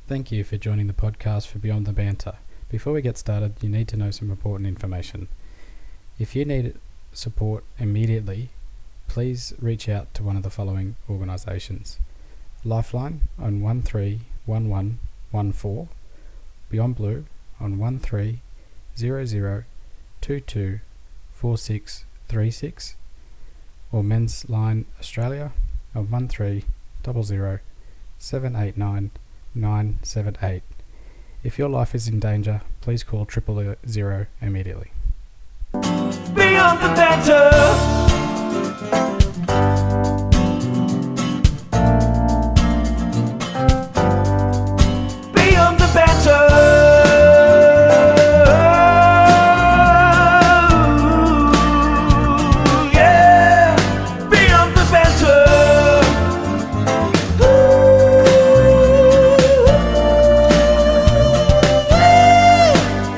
Thank you for joining the podcast for Beyond the Banter. Before we get started, you need to know some important information. If you need support immediately, please reach out to one of the following organisations. Lifeline on 131114, Beyond Blue on 1300224636, or Men's Line Australia on 1300789978. If your life is in danger, please call 000 immediately. Beyond the banter. Beyond the banter. Yeah. Beyond the banter.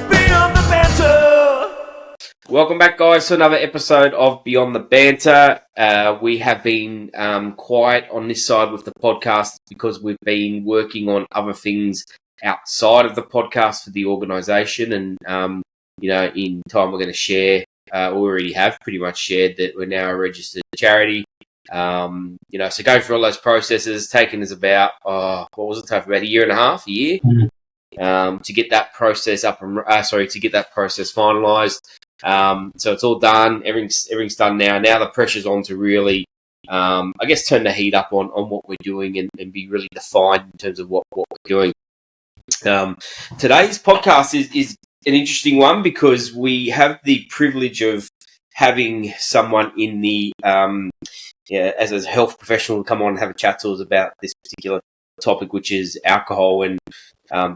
Beyond the banter. Welcome back, guys, to another episode of Beyond the Banter. We have been quiet on this side with the podcast because we've been working on other things outside of the podcast for the organisation. And, in time we're going to share, we already have pretty much shared that we're now a registered charity. So going through all those processes, taken us about, about a year and a half, a year, to get that process to get that process finalised. So it's all done. Everything's done now. Now the pressure's on to really, turn the heat up on what we're doing and be really defined in terms of what we're doing. Today's podcast is an interesting one because we have the privilege of having someone in the, as a health professional, come on and have a chat to us about this particular topic, which is alcohol and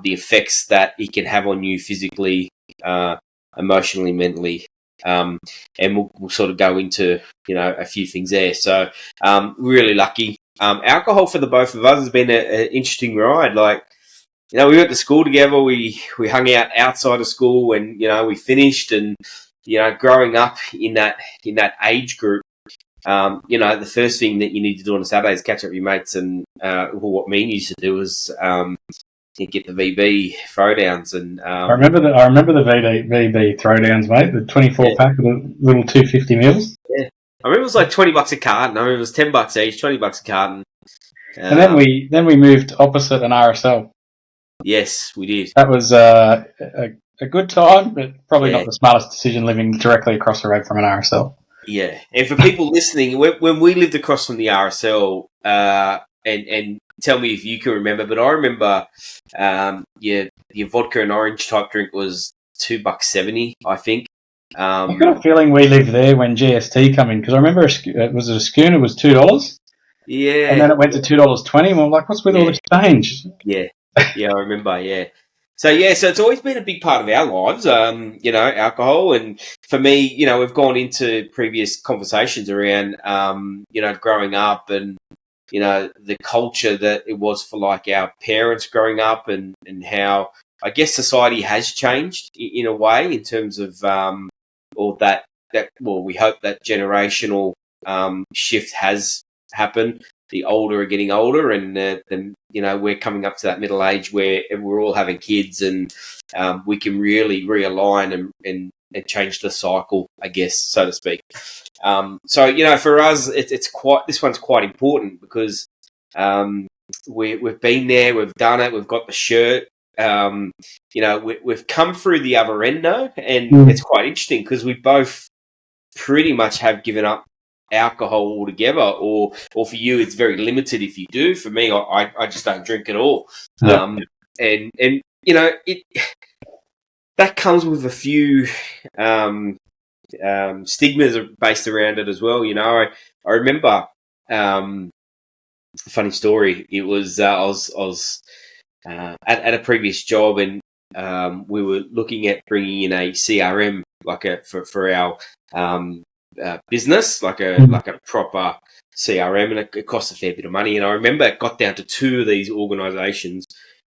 the effects that it can have on you physically, emotionally, mentally, and we'll sort of go into a few things there. So really lucky. Alcohol for the both of us has been an interesting ride. We went to school together. We hung out outside of school, and we finished. And growing up in that age group, the first thing that you need to do on a Saturday is catch up with your mates. And what me and used to do was get the VB throwdowns. And I remember the VB throwdowns, mate. The 24 pack of the little 250 mils. Yeah, I remember it was like $20 a carton. I remember it was $10 each, $20 a carton. And then we moved opposite an RSL. Yes, we did. That was a good time, but probably not the smartest decision living directly across the road from an RSL. Yeah, and for people listening, when we lived across from the RSL, and tell me if you can remember, but I remember your vodka and orange type drink was $2.70, I think. I've got a feeling we lived there when GST came in, because I remember a schooner was $2. Yeah. And then it went to $2.20, and we're like, what's with all this change? Yeah, I remember, yeah. So it's always been a big part of our lives, alcohol. And for me, we've gone into previous conversations around, growing up and, the culture that it was for like our parents growing up and how I guess society has changed in a way in terms of, we hope that generational shift has happened. The older are getting older, and then we're coming up to that middle age where we're all having kids, and we can really realign and change the cycle, I guess, so to speak. For us, this one's quite important because we've been there, we've done it, we've got the shirt. We've come through the other end now, and it's quite interesting because we both pretty much have given up alcohol altogether, or for you it's very limited if you do. For me, I just don't drink at all. Yeah. That comes with a few stigmas based around it as well. I remember a funny story. It was I was at a previous job, and we were looking at bringing in a CRM for our business, like a proper CRM, and it cost a fair bit of money. And I remember it got down to two of these organisations,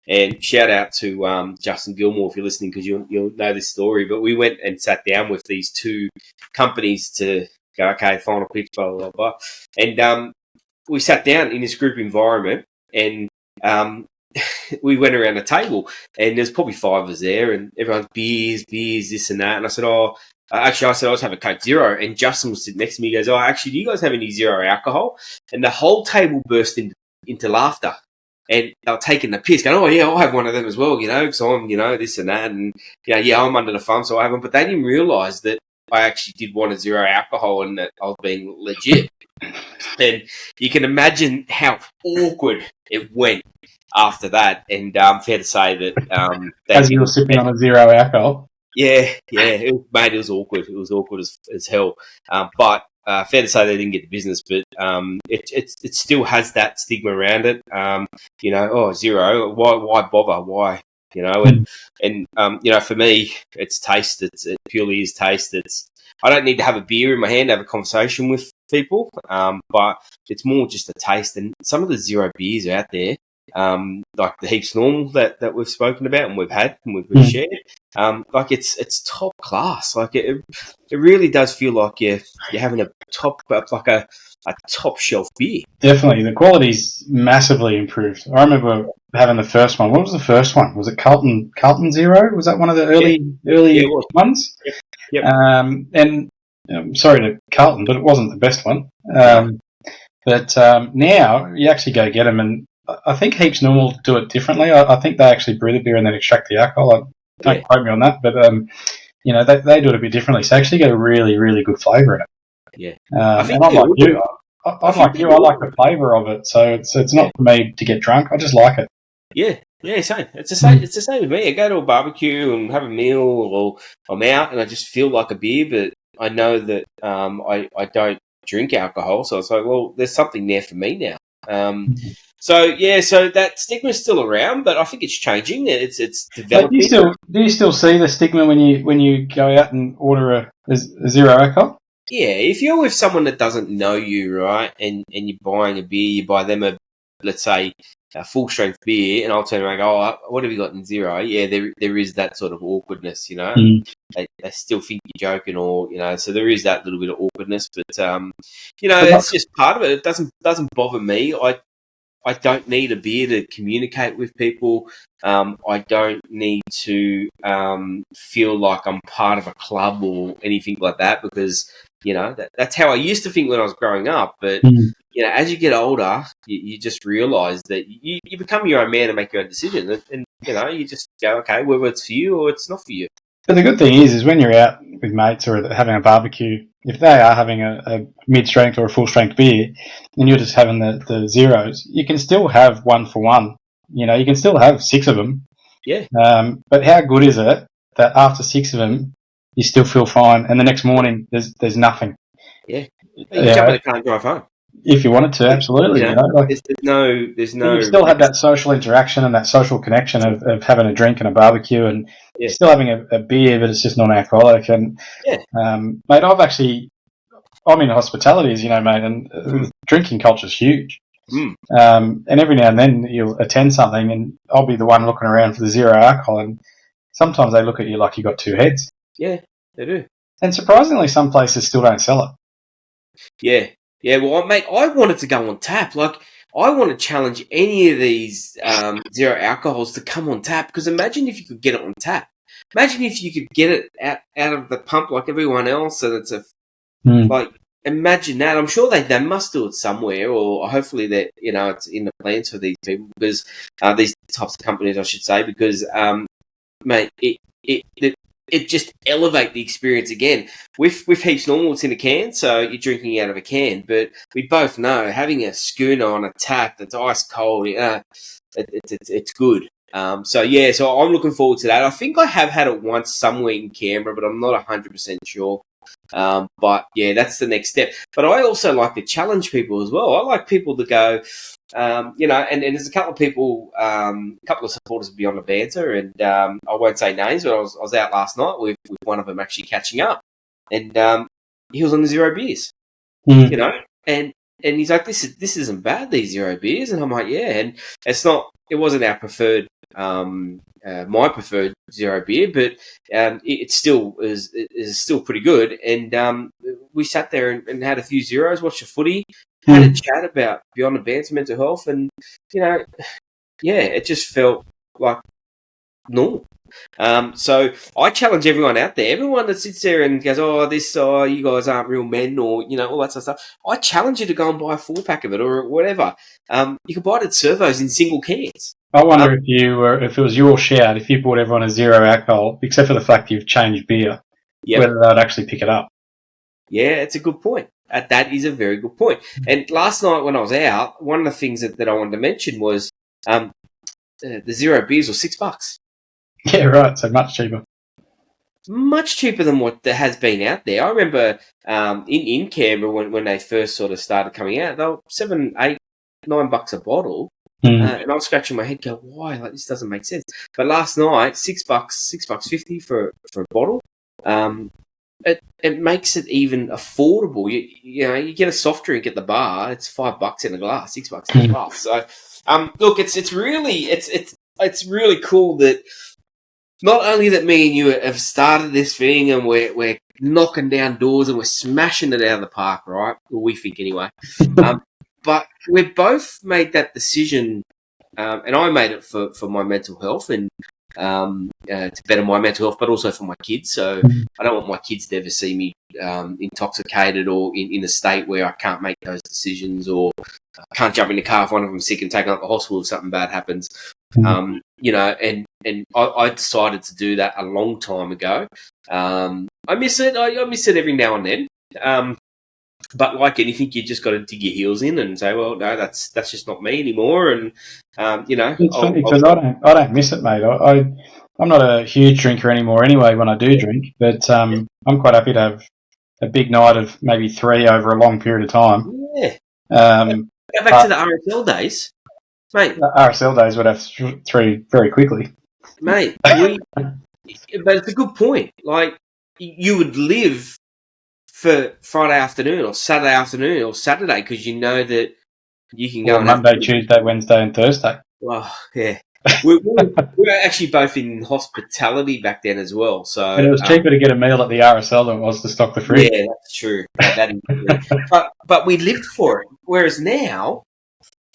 and shout out to Justin Gilmore if you're listening, because you'll know this story. But we went and sat down with these two companies to go, okay, final pitch, blah, blah, blah. And we sat down in this group environment, and we went around the table, and there's probably 5 of us there, and everyone's beers, this and that. And I said, actually, I was having a Coke Zero, and Justin was sitting next to me. He goes, actually, do you guys have any zero alcohol? And the whole table burst into laughter. And they were taking the piss, going, oh, yeah, I have one of them as well, because I'm, this and that. And, I'm under the thumb, so I have one. But they didn't realise that I actually did want a zero alcohol and that I was being legit. And you can imagine how awkward it went after that. And fair to say that... as you were sipping on a zero alcohol. Yeah, it was awkward. It was awkward as hell. But fair to say they didn't get the business, but it still has that stigma around it. Zero. Why bother? Why? And for me, it's taste. It purely is taste. I don't need to have a beer in my hand to have a conversation with people, but it's more just a taste. And some of the zero beers out there, like the Heaps Normal that we've spoken about and we've had and we've shared, it's top class. Like it really does feel like you're having a top shelf beer. Definitely, the quality's massively improved. I remember having the first one. What was the first one? Was it Carlton Zero? Was that one of the early ones? Yep. And sorry to Carlton, but it wasn't the best one. But now you actually go get them, and I think Heaps Normal do it differently. I think they actually brew the beer and then extract the alcohol. Don't quote me on that, but they do it a bit differently. So actually get a really, really good flavour in it. Yeah, and I'm like you. I like the flavour of it. So it's not for me to get drunk. I just like it. Yeah, same. It's the same. It's the same with me. I go to a barbecue and have a meal, or I'm out and I just feel like a beer, but I know that I don't drink alcohol, so it's like, well, there's something there for me now. So that stigma is still around, but I think it's changing. It's developing. Do you still see the stigma when you go out and order a zero alcohol? Yeah, if you're with someone that doesn't know you, right, and you're buying a beer, you buy them let's say a full strength beer, and I'll turn around and go, oh, what have you got in zero? Yeah, there is that sort of awkwardness, They still think you're joking, or so there is that little bit of awkwardness, but it's just part of it. It doesn't bother me. I don't need a beer to communicate with people. I don't need to feel like I'm part of a club or anything like that, because that's how I used to think when I was growing up. But as you get older, you just realise that you become your own man and make your own decision, and you just go, okay, whether it's for you or it's not for you. But the good thing is when you're out with mates or having a barbecue, if they are having a mid-strength or a full-strength beer and you're just having the zeros, you can still have one for one. You can still have 6 of them. Yeah. But how good is it that after 6 of them, you still feel fine, and the next morning there's nothing? Yeah. You can jump in the car and drive home. If you wanted to, absolutely. There's no. You still have that social interaction and that social connection of having a drink and a barbecue, and still having a beer, but it's just non-alcoholic. And mate, I'm in hospitality, as you know, mate, and drinking culture is huge. And every now and then you'll attend something, and I'll be the one looking around for the zero alcohol, and sometimes they look at you like you got 2 heads. Yeah, they do. And surprisingly, some places still don't sell it. Yeah. Yeah, well, mate, I wanted to go on tap. Like, I want to challenge any of these zero alcohols to come on tap, because imagine if you could get it on tap. Imagine if you could get it out of the pump like everyone else, and it's imagine that. I'm sure they must do it somewhere, or hopefully that it's in the plans for these people, because these types of companies, I should say, because mate, it just elevate the experience again. With Heaps Normal, it's in a can, so you're drinking out of a can. But we both know having a schooner on a tap that's ice cold, it's good. So I'm looking forward to that. I think I have had it once somewhere in Canberra, but I'm not 100% sure. But yeah, that's the next step. But I also like to challenge people as well. I like people to go, and there's a couple of people, a couple of supporters of Beyond the Banter, and I won't say names, but I was out last night with one of them actually catching up, and he was on the zero beers, and he's like, this isn't bad, these zero beers, and I'm like, yeah, and it wasn't our preferred. My preferred zero beer, but it still is still pretty good. And we sat there and had a few zeros, watched the footy, had a chat about Beyond the Banter mental health, and yeah, it just felt like normal. So I challenge everyone out there, everyone that sits there and goes, you guys aren't real men, or, all that sort of stuff. I challenge you to go and buy a 4-pack of it or whatever. You can buy it at Servos in single cans. I wonder if it was your shout, if you bought everyone a 0 alcohol, except for the fact you've changed beer, whether they'd actually pick it up. Yeah, it's a good point. That is a very good point. And last night when I was out, one of the things that I wanted to mention was the 0 beers were $6. Yeah, right. So much cheaper. Much cheaper than what there has been out there. I remember in Canberra when they first sort of started coming out, they were $7, $8, $9 a bottle. And I was scratching my head, going, why? Like, this doesn't make sense. But last night, $6.50 for a bottle. It makes it even affordable. You get a soft drink at the bar, it's $5 in a glass, $6 in a glass. So, look, it's really cool that not only that me and you have started this thing and we're knocking down doors and we're smashing it out of the park, right? Well, we think anyway. But we've both made that decision, and I made it for my mental health and to better my mental health, but also for my kids. So I don't want my kids to ever see me intoxicated or in a state where I can't make those decisions, or can't jump in the car if one of them's sick and take them to the hospital if something bad happens. And I decided to do that a long time ago. I miss it. I miss it every now and then. But like anything, you just got to dig your heels in and say, well, no, that's just not me anymore. And it's funny because I don't miss it, mate. I'm not a huge drinker anymore anyway when I do drink, but I'm quite happy to have a big night of maybe 3 over a long period of time. Yeah. Go back to the RSL days, mate. The RSL days would have 3 very quickly, mate. But it's a good point. Like, you would live for Friday afternoon or Saturday afternoon or Saturday because you know that you can go Monday, Tuesday, Wednesday, and Thursday. Oh, yeah. we were actually both in hospitality back then as well. So, and it was cheaper to get a meal at the RSL than it was to stock the fridge. Yeah, that's true. That is true. But we lived for it. Whereas now,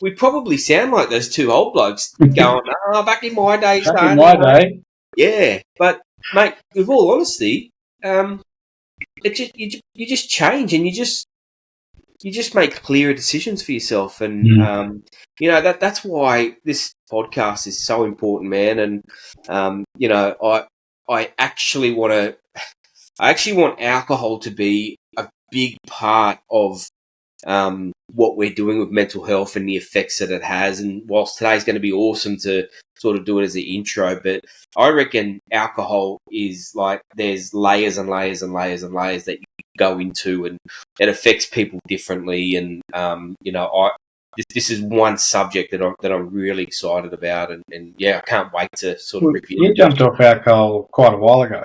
we probably sound like those 2 old blokes going, back in my day. Back in my day. Yeah. But, mate, with all honesty, you just change and you just make clearer decisions for yourself, and that's why this podcast is so important, man. And I actually want alcohol to be a big part of what we're doing with mental health and the effects that it has. And whilst today's going to be awesome to sort of do it as the intro, but I reckon alcohol is like there's layers and layers and layers and layers that you go into, and it affects people differently. And this is one subject that I'm really excited about, and I can't wait to sort of rip it. You jumped off alcohol quite a while ago.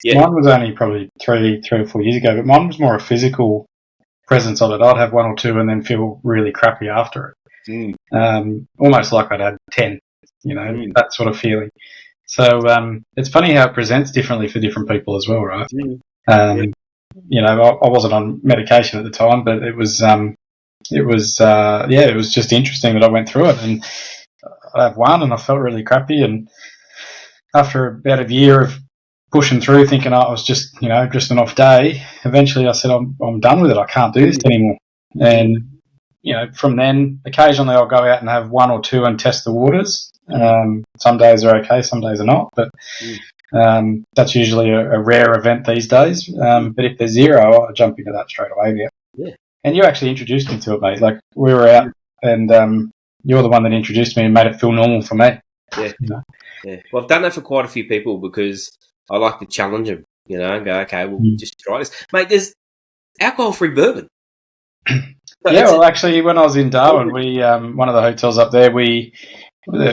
Yeah. Mine was only probably 3 or 4 years ago, but mine was more a physical presence of it. I'd have 1 or 2 and then feel really crappy after it. Almost like I'd had 10, that sort of feeling. So it's funny how it presents differently for different people as well, right? I wasn't on medication at the time, but it was just interesting that I went through it, and I have 1 and I felt really crappy, and after about a year of pushing through, thinking I was just an off day, eventually I said, I'm done with it. I can't do this anymore. And, from then, occasionally I'll go out and have 1 or 2 and test the waters. Some days are okay, some days are not, but that's usually a rare event these days. But if there's 0, I'll jump into that straight away. Yeah. And you actually introduced me to it, mate. Like, we were out and you're the one that introduced me and made it feel normal for me. Yeah. Yeah. Well, I've done that for quite a few people because I like to challenge them, and go, okay, we'll just try this. Mate, there's alcohol-free bourbon. Actually, when I was in Darwin, we one of the hotels up there, it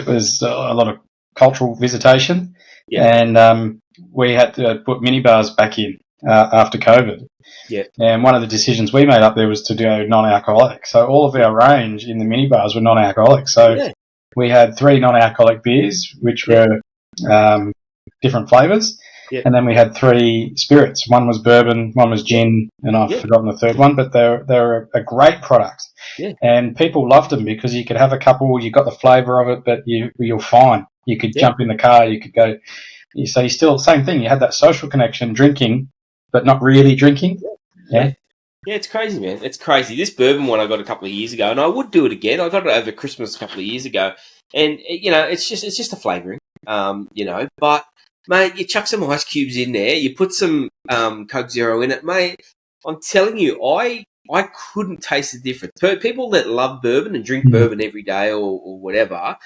was a lot of cultural visitation, and we had to put minibars back in after COVID. Yeah. And one of the decisions we made up there was to go non-alcoholic. So all of our range in the minibars were non-alcoholic. So we had 3 non-alcoholic beers, which were different flavours. Yeah. And then we had 3 spirits. 1 was bourbon, 1 was gin, and I've forgotten the third one, but they were a great product. Yeah. And people loved them because you could have a couple, you got the flavour of it, but you're fine. You could jump in the car, you could go. So you still, same thing, you had that social connection, drinking, but not really drinking. Yeah. Yeah, it's crazy, man. It's crazy. This bourbon one I got a couple of years ago, and I would do it again. I got it over Christmas a couple of years ago, and it's just a flavouring, But mate, you chuck some ice cubes in there, you put some Coke Zero in it, mate. I'm telling you, I couldn't taste the difference. People that love bourbon and drink bourbon every day or whatever,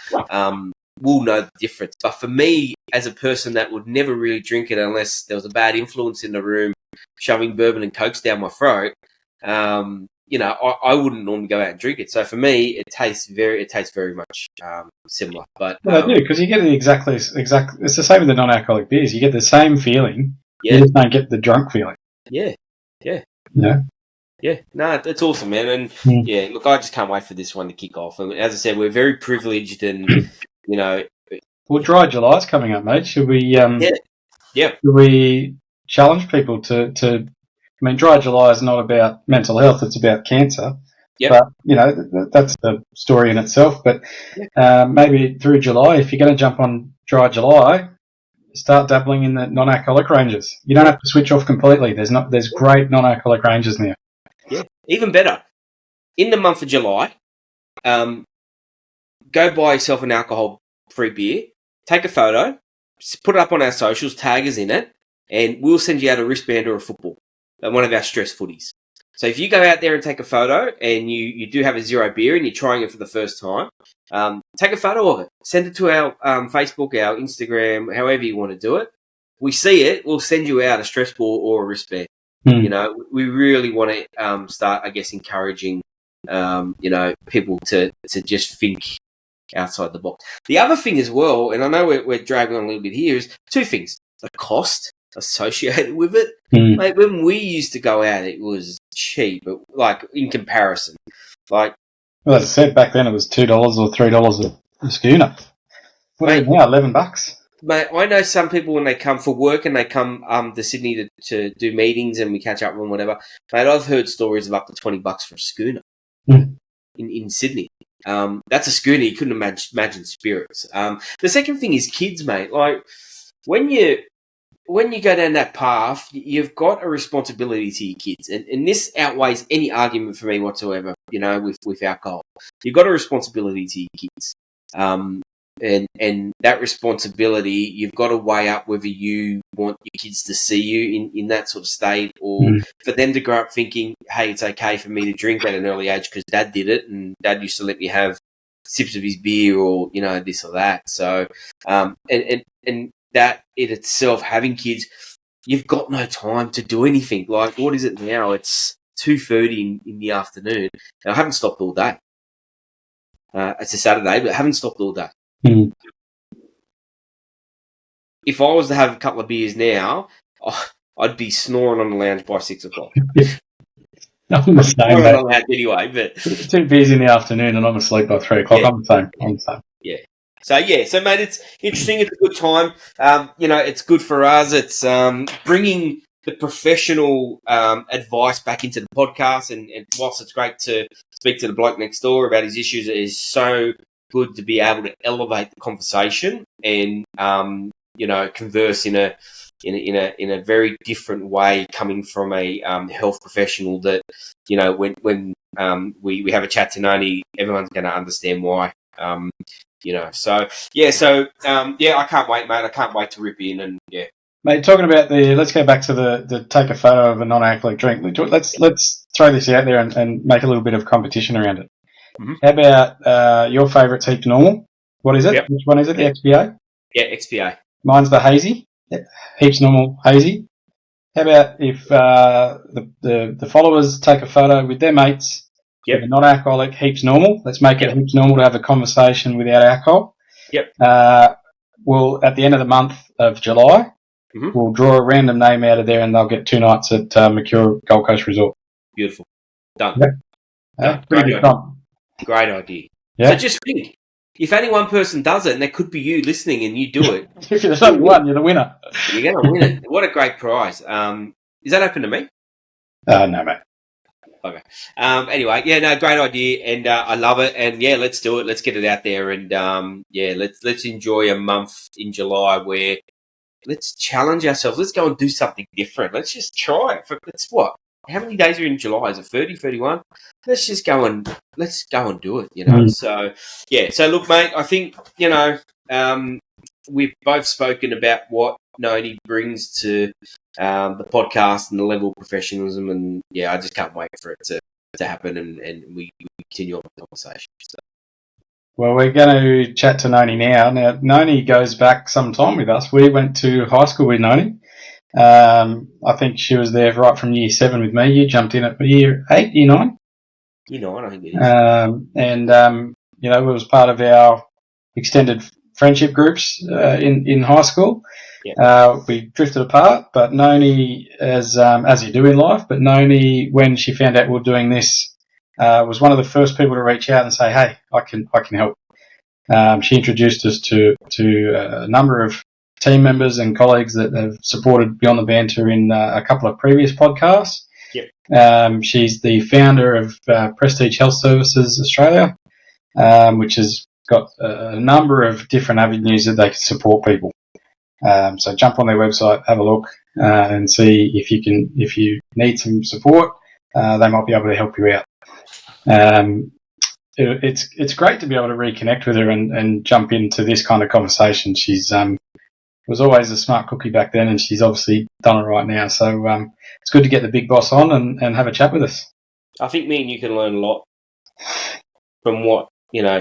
will know the difference. But for me, as a person that would never really drink it unless there was a bad influence in the room shoving bourbon and Cokes down my throat, I wouldn't normally go out and drink it. So for me, it tastes very much similar. But I do, because you get the exactly. It's the same with the non-alcoholic beers. You get the same feeling. Yeah. You just don't get the drunk feeling. Yeah. Yeah. Yeah, no, it's awesome, man. And yeah, look, I just can't wait for this one to kick off. And as I said, we're very privileged, and Well, Dry July's coming up, mate. Should we? Should we challenge people to? I mean, Dry July is not about mental health; it's about cancer. Yep. But that's the story in itself. But maybe through July, if you're going to jump on Dry July, start dabbling in the non-alcoholic ranges. You don't have to switch off completely. There's great non-alcoholic ranges now. Yeah, even better. In the month of July, go buy yourself an alcohol-free beer, take a photo, put it up on our socials, tag us in it, and we'll send you out a wristband or a football, one of our stress footies. So if you go out there and take a photo and you do have a zero beer and you're trying it for the first time, take a photo of it. Send it to our Facebook, our Instagram, however you want to do it. We see it, we'll send you out a stress ball or a wristband. We really want to start, I guess, encouraging, people to just think outside the box. The other thing as well, and I know we're dragging on a little bit here, is two things. The cost associated with it. Like, when we used to go out, it was cheap, but like in comparison. Well, as I said, back then it was $2 or $3 a schooner. What is it now? $11. Mate, I know some people when they come for work and they come to Sydney to do meetings and we catch up and whatever. Mate, I've heard stories of up to $20 for a schooner in Sydney. That's a schooner. You couldn't imagine spirits. The second thing is kids, mate. Like, when you go down that path, you've got a responsibility to your kids, and this outweighs any argument for me whatsoever. With alcohol, you've got a responsibility to your kids. And that responsibility, you've got to weigh up whether you want your kids to see you in that sort of state, or for them to grow up thinking, hey, it's okay for me to drink at an early age because Dad did it, and Dad used to let me have sips of his beer, or this or that. So, and that in itself, having kids, you've got no time to do anything. Like, what is it now? It's 2:30 in the afternoon, and I haven't stopped all day. It's a Saturday, but I haven't stopped all day. If I was to have a couple of beers now, I'd be snoring on the lounge by 6 o'clock. I'm the same. I'm not allowed anyway, but 2 beers in the afternoon and I'm asleep by 3 o'clock. Yeah. I'm the same. Yeah. So mate, it's interesting. It's a good time. It's good for us. It's bringing the professional advice back into the podcast, and whilst it's great to speak to the bloke next door about his issues, it is so good to be able to elevate the conversation and converse in a very different way, coming from a health professional. That when we have a chat to Noni, everyone's going to understand why. I can't wait, mate. I can't wait to rip in, and yeah. Mate, talking about let's go back to the take a photo of a non-alcoholic drink. Let's throw this out there and make a little bit of competition around it. Mm-hmm. How about your favourite's Heaps Normal? What is it? Yep. Which one is it? The XPA? Yeah, XPA. Mine's the Hazy. Heaps Normal Hazy. How about if the followers take a photo with their mates? Yep. With a non-alcoholic Heaps Normal. Let's make it Heaps Normal to have a conversation without alcohol. Yep. We'll, at the end of the month of July, we'll draw a random name out of there, and they'll get 2 nights at Mercure Gold Coast Resort. Beautiful. Done. Yep. Great idea. Yeah. So just think, if only one person does it, and there could be you listening, and you do it. If you're the only one, you're the winner. You're going to win it. What a great prize. Is that open to me? No, mate. Okay. Anyway, yeah, no, great idea, and I love it. And yeah, let's do it. Let's get it out there, and yeah, let's enjoy a month in July where let's challenge ourselves. Let's go and do something different. Let's just try it. It's what? How many days are in July? Is it 30, 31? Let's just go and do it. So yeah. So look, mate, I think we've both spoken about what Noni brings to the podcast and the level of professionalism, and yeah, I just can't wait for it to happen, and we continue on the conversation. So. Well, we're going to chat to Noni now. Now, Noni goes back some time with us. We went to high school with Noni. I think she was there right from year 7 with me. You jumped in at year 8, year 9? Year 9, I think it is. It was part of our extended friendship groups in high school. Yeah. We drifted apart, but Noni, as you do in life, but Noni, when she found out we were doing this, was one of the first people to reach out and say, "Hey, I can help." She introduced us to a number of team members and colleagues that have supported Beyond the Banter in a couple of previous podcasts. Yep. She's the founder of Prestige Health Services Australia, which has got a number of different avenues that they can support people. So jump on their website, have a look, and see if you need some support, they might be able to help you out. It's great to be able to reconnect with her and jump into this kind of conversation. She's was always a smart cookie back then, and she's obviously done it right now. So it's good to get the big boss on and have a chat with us. I think me and you can learn a lot from what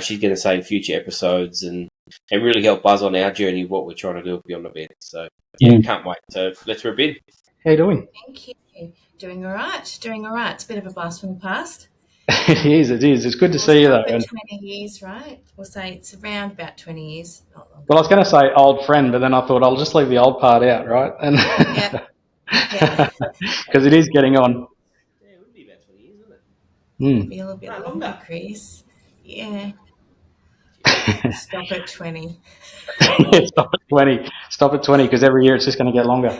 she's going to say in future episodes, and really help us on our journey of what we're trying to do Beyond the Banter. So yeah, can't wait. So let's rip in. How you doing? Thank you. Doing all right. It's a bit of a blast from the past. It is. It's good to see you, though. 20 years, right? We'll say it's around about 20 years. Not long. Well, I was going to say old friend, but then I thought I'll just leave the old part out, right? And because it is getting on. Yeah, it would be about 20 years, wouldn't it? Be a little bit longer, Chris. Yeah. Stop at 20. Stop at 20, because every year it's just going to get longer.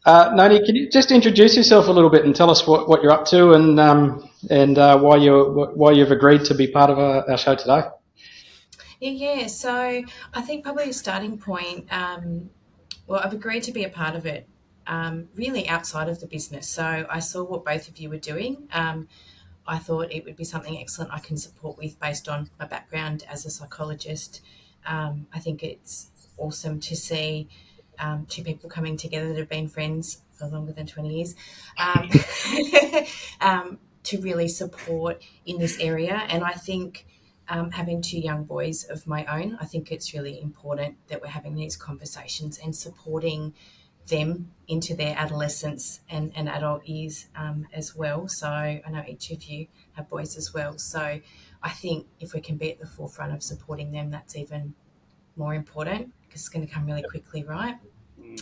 Noni, can you just introduce yourself a little bit and tell us what you're up to and why you've agreed to be part of our show today? Yeah. So I think probably a starting point. I've agreed to be a part of it, really outside of the business. So I saw what both of you were doing. I thought it would be something excellent I can support with based on my background as a psychologist. I think it's awesome to see two people coming together that have been friends for longer than 20 years to really support in this area. And I think having two young boys of my own, I think it's really important that we're having these conversations and supporting them into their adolescence and adult years as well. So I know each of you have boys as well. So I think if we can be at the forefront of supporting them, that's even more important because it's going to come really quickly, right?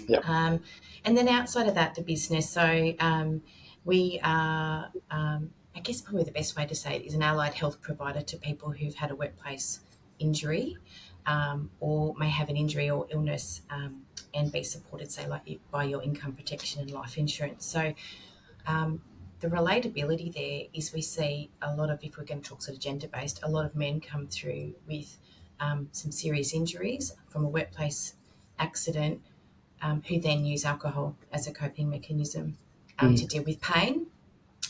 Yep. And then outside of that, the business. So we are, I guess probably the best way to say it is an allied health provider to people who've had a workplace injury or may have an injury or illness and be supported, say, like by your income protection and life insurance. So the relatability there is we see a lot of, if we're going to talk sort of gender-based, a lot of men come through with some serious injuries from a workplace accident who then use alcohol as a coping mechanism to deal with pain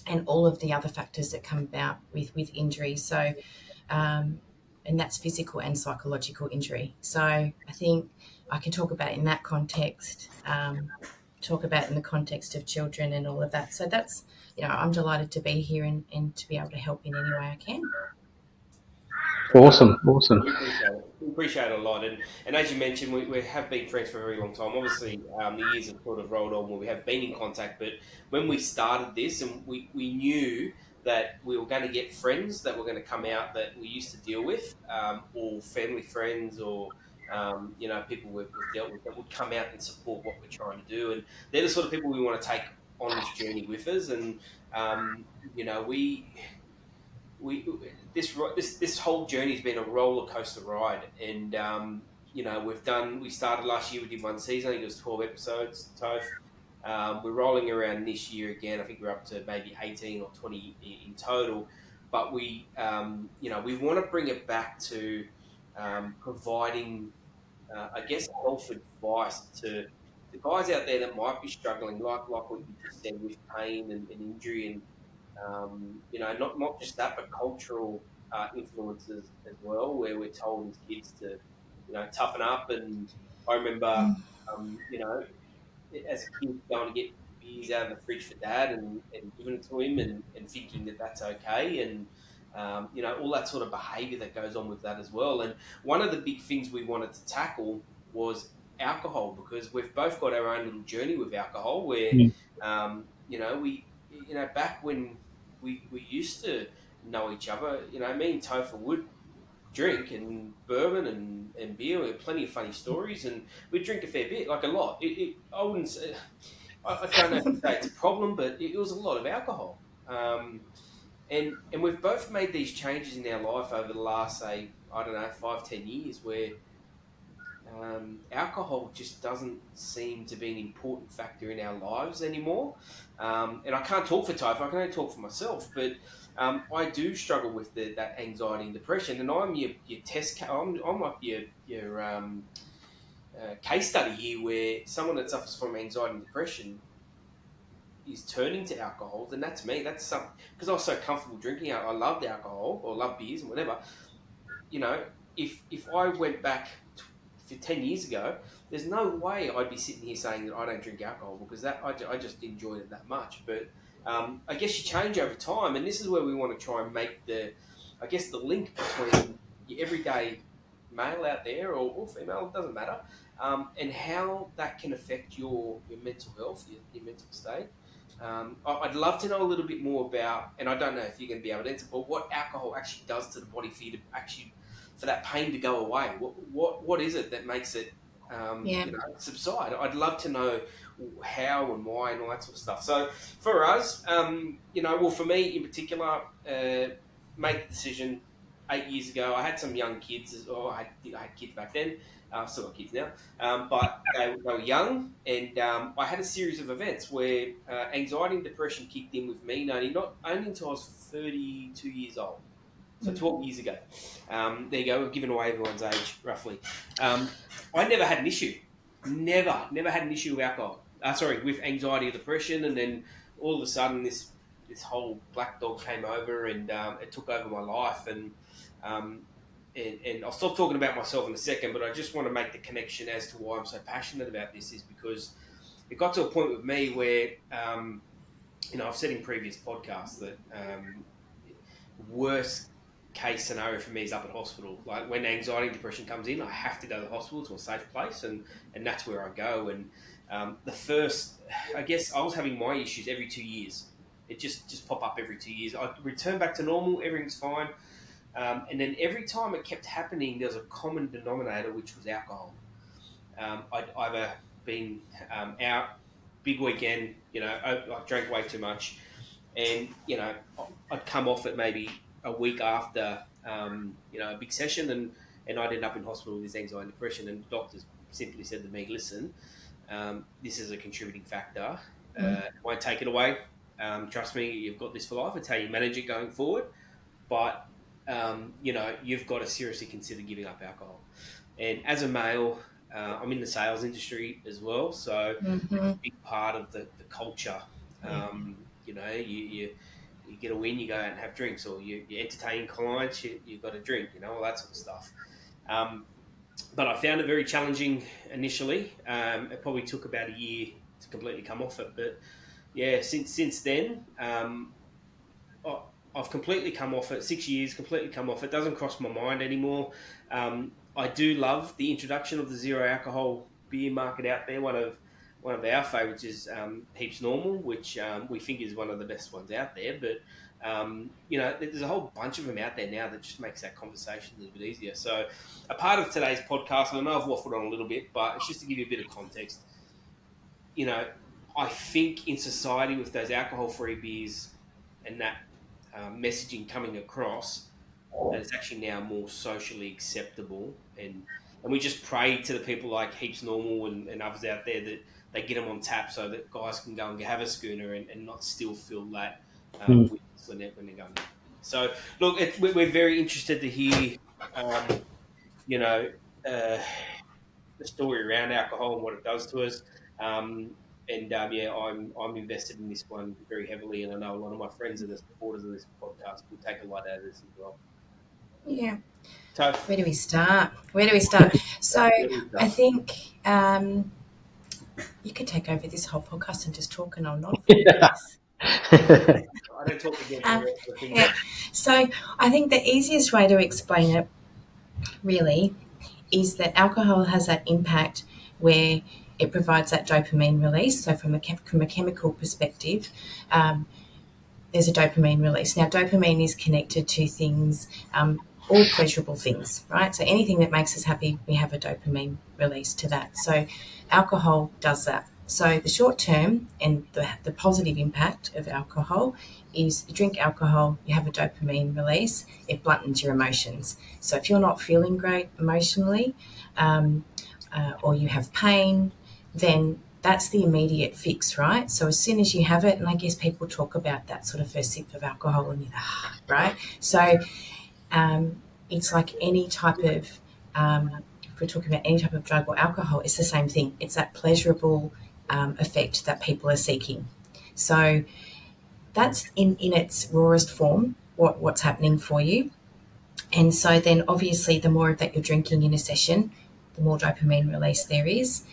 and all of the other factors that come about with injury. So, and that's physical and psychological injury. So I think I can talk about it in that context, talk about it in the context of children and all of that. So that's, I'm delighted to be here and to be able to help in any way I can. Awesome. We appreciate it a lot. And as you mentioned, we have been friends for a very long time. Obviously, the years have sort of rolled on where we have been in contact. But when we started this, and we knew that we were going to get friends that were going to come out that we used to deal with, or family friends, or people we've dealt with that would come out and support what we're trying to do. And they're the sort of people we want to take on this journey with us. And this whole journey has been a roller coaster ride, and we started last year. We did one season. I think it was 12 episodes. Toph. We're rolling around this year again. I think we're up to maybe 18 or 20 in total. But we want to bring it back to providing, I guess, health advice to the guys out there that might be struggling, like what you just said, with pain and injury, and not just that, but cultural influences as well, where we're told as kids to, toughen up. And I remember, as a kid going to get beers out of the fridge for dad and giving it to him, and thinking that that's okay, and all that sort of behaviour that goes on with that as well. And one of the big things we wanted to tackle was alcohol, because we've both got our own little journey with alcohol, where back when we used to know each other, me and Topher would drink and bourbon and beer. We had plenty of funny stories, and we'd drink a fair bit, like a lot. I wouldn't say, I don't know if you'd say it's a problem, but it was a lot of alcohol. And we've both made these changes in our life over the last, say, 5-10 years, where alcohol just doesn't seem to be an important factor in our lives anymore. And I can't talk for Topher, I can only talk for myself, but I do struggle with that anxiety and depression, and I'm your test. I'm like your case study here, where someone that suffers from anxiety and depression is turning to alcohol. Then that's me. That's something, because I was so comfortable drinking. I loved alcohol, or loved beers and whatever. If I went back to 10 years ago, there's no way I'd be sitting here saying that I don't drink alcohol, because I just enjoyed it that much. But I guess you change over time, and this is where we want to try and make the link between your everyday male out there, or female, it doesn't matter, and how that can affect your mental health, your mental state. I'd love to know a little bit more about, and I don't know if you're going to be able to answer, but what alcohol actually does to the body for that pain to go away. What is it that makes it subside? I'd love to know how and why and all that sort of stuff. So for us, for me in particular, made the decision 8 years ago. I had some young kids. I had kids back then. I've still got kids now, but they were young, and I had a series of events where anxiety and depression kicked in with me, Noni, not only until I was 32 years old. So 12 years ago. There you go, we've given away everyone's age, roughly. I never had an issue. Never had an issue with alcohol. With anxiety or depression, and then all of a sudden this whole black dog came over, and it took over my life. And I'll stop talking about myself in a second, but I just want to make the connection as to why I'm so passionate about this, is because it got to a point with me where, I've said in previous podcasts that worst case scenario for me is up at hospital. Like, when anxiety and depression comes in, I have to go to the hospital, to a safe place, and that's where I go. And I was having my issues every 2 years. It just pop up every 2 years. I return back to normal, everything's fine. And then every time it kept happening, there was a common denominator, which was alcohol. I'd either been out, big weekend, I drank way too much, and I'd come off it maybe a week after a big session, and I'd end up in hospital with this anxiety and depression, and the doctors simply said to me, listen, this is a contributing factor, won't take it away, trust me, you've got this for life, it's how you manage it going forward, but you've got to seriously consider giving up alcohol. And as a male, I'm in the sales industry as well, so it's a big part of the culture. You get a win, you go out and have drinks, or you entertain clients, you've got to drink, all that sort of stuff. But I found it very challenging initially. It probably took about a year to completely come off it. But yeah, since then, I've completely come off it. 6 years, completely come off it. Doesn't cross my mind anymore. I do love the introduction of the zero alcohol beer market out there. One of our favourites is Heaps Normal, which we think is one of the best ones out there. But, there's a whole bunch of them out there now that just makes that conversation a little bit easier. So a part of today's podcast, I know I've waffled on a little bit, but it's just to give you a bit of context. I think in society, with those alcohol-free beers and that messaging coming across, that it's actually now more socially acceptable, and we just pray to the people like Heaps Normal and others out there they get them on tap so that guys can go and have a schooner and not still feel that weakness when they're going. So, look, we're very interested to hear, the story around alcohol and what it does to us. I'm invested in this one very heavily, and I know a lot of my friends are the supporters of this podcast will take a lot out of this as well. Yeah. So, where do we start? So I think you could take over this whole podcast and just talk, and I'll nod for you guys. I don't talk again. Yeah. So I think the easiest way to explain it really is that alcohol has that impact where it provides that dopamine release. So from a chemical perspective, there's a dopamine release. Now, dopamine is connected to things, all pleasurable things, right? So anything that makes us happy, we have a dopamine release to that. So alcohol does that. So the short term and the positive impact of alcohol is you drink alcohol, you have a dopamine release, it bluntens your emotions. So if you're not feeling great emotionally or you have pain, then that's the immediate fix, right? So as soon as you have it, and I guess people talk about that sort of first sip of alcohol and right? So it's like any type of, if we're talking about any type of drug or alcohol, it's the same thing. It's that pleasurable effect that people are seeking. So that's in its rawest form what's happening for you. And so then obviously the more that you're drinking in a session, the more dopamine release there is,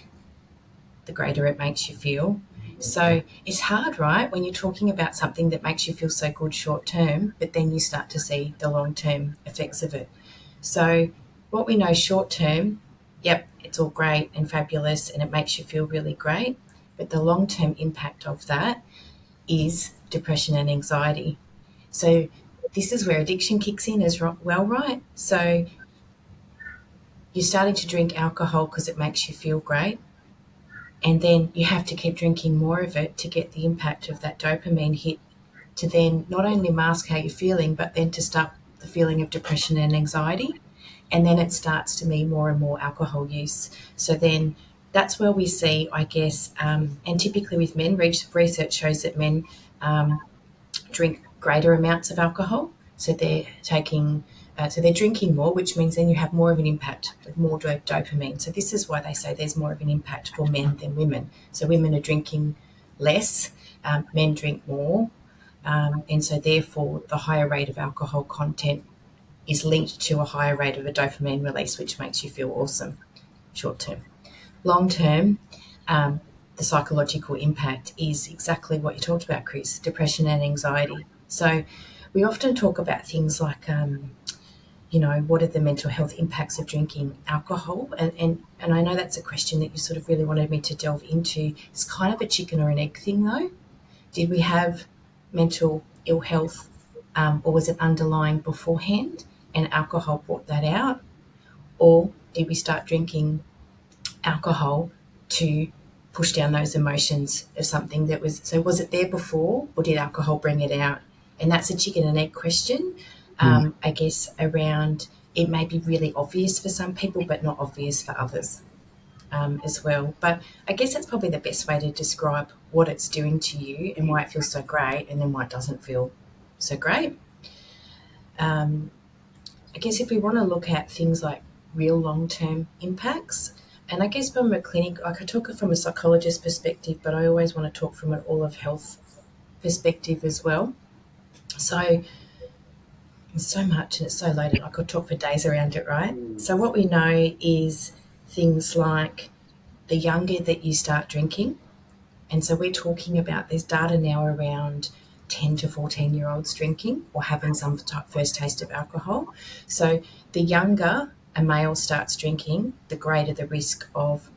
the greater it makes you feel. So it's hard, right, when you're talking about something that makes you feel so good short term, but then you start to see the long-term effects of it. So what we know short term, yep, it's all great and fabulous and it makes you feel really great, but the long-term impact of that is depression and anxiety. So this is where addiction kicks in as well, right? So you're starting to drink alcohol because it makes you feel great, and then you have to keep drinking more of it to get the impact of that dopamine hit to then not only mask how you're feeling, but then to stop the feeling of depression and anxiety. And then it starts to mean more and more alcohol use. So then that's where we see, I guess, and typically with men, research shows that men drink greater amounts of alcohol. So they're they're drinking more, which means then you have more of an impact with more dopamine. So this is why they say there's more of an impact for men than women. So women are drinking less, men drink more, and so therefore the higher rate of alcohol content is linked to a higher rate of a dopamine release, which makes you feel awesome short term. Long term, the psychological impact is exactly what you talked about, Chris, depression and anxiety. So we often talk about things like, what are the mental health impacts of drinking alcohol? And I know that's a question that you sort of really wanted me to delve into. It's kind of a chicken or an egg thing, though. Did we have mental ill health or was it underlying beforehand and alcohol brought that out? Or did we start drinking alcohol to push down those emotions of something that was... So was it there before or did alcohol bring it out? And that's a chicken and egg question. I guess around it may be really obvious for some people, but not obvious for others as well. But I guess that's probably the best way to describe what it's doing to you and why it feels so great and then why it doesn't feel so great. I guess if we want to look at things like real long-term impacts, and I guess from a clinic, I could talk from a psychologist perspective, but I always want to talk from an all of health perspective as well. So there's so much and it's so loaded. I could talk for days around it, right? So what we know is things like the younger that you start drinking, and so we're talking about, there's data now around 10 to 14-year-olds drinking or having some first taste of alcohol. So the younger a male starts drinking, the greater the risk of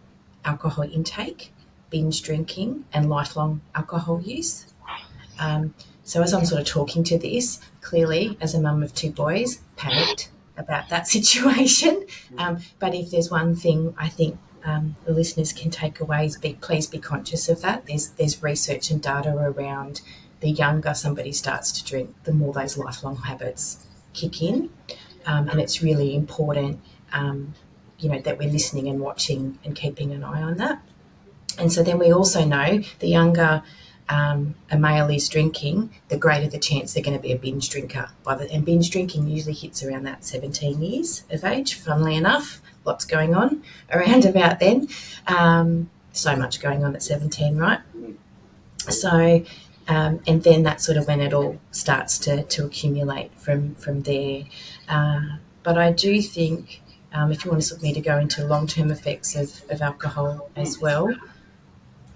alcohol intake, binge drinking, and lifelong alcohol use. So as I'm sort of talking to this, clearly, as a mum of two boys, panicked about that situation. But if there's one thing I think the listeners can take away is please be conscious of that. There's research and data around the younger somebody starts to drink, the more those lifelong habits kick in. And it's really important, that we're listening and watching and keeping an eye on that. And so then we also know the younger a male is drinking, the greater the chance they're going to be a binge drinker. And binge drinking usually hits around that 17 years of age, funnily enough. Lots going on around about then. So much going on at 17, right? So, and then that's sort of when it all starts to accumulate from there. But I do think, if you want me to go into long-term effects of alcohol as well,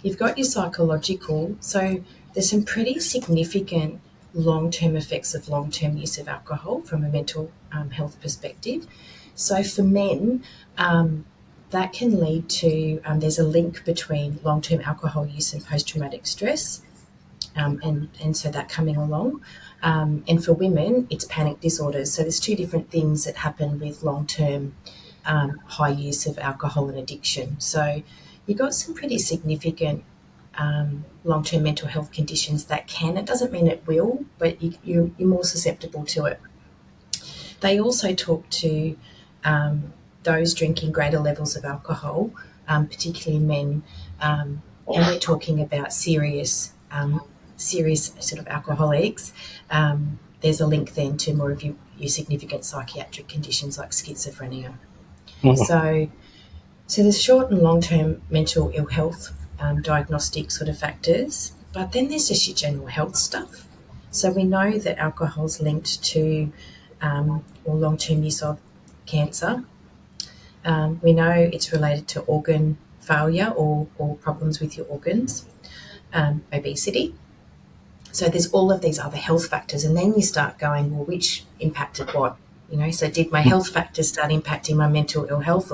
you've got your psychological. So there's some pretty significant long-term effects of long-term use of alcohol from a mental health perspective. So for men, that can lead to, there's a link between long-term alcohol use and post-traumatic stress, and so that coming along. And for women, it's panic disorders. So there's two different things that happen with long-term high use of alcohol and addiction. So you've got some pretty significant long-term mental health conditions that can, it doesn't mean it will, but you're more susceptible to it. They also talk to those drinking greater levels of alcohol, particularly men, and we're talking about serious sort of alcoholics. There's a link then to more of your significant psychiatric conditions like schizophrenia. So there's short and long-term mental ill health diagnostic sort of factors, but then there's just your general health stuff. So we know that alcohol's linked to or long-term use of cancer. We know it's related to organ failure or problems with your organs, obesity. So there's all of these other health factors, and then you start going, well, which impacted what? So did my health factors start impacting my mental ill health,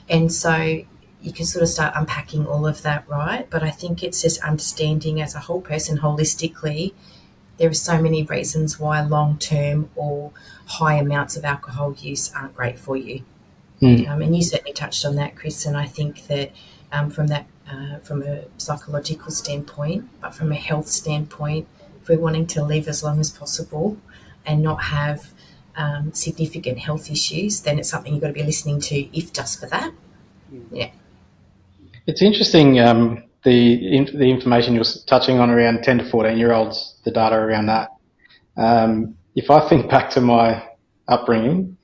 and so you can sort of start unpacking all of that, right? But I think it's just understanding as a whole person holistically, there are so many reasons why long-term or high amounts of alcohol use aren't great for you. And you certainly touched on that, Chris, and I think that from a psychological standpoint, but from a health standpoint, if we're wanting to live as long as possible and not have significant health issues, then it's something you've got to be listening to, if just for that. Yeah. It's interesting, the information you're touching on around 10 to 14-year-olds, the data around that. If I think back to my upbringing,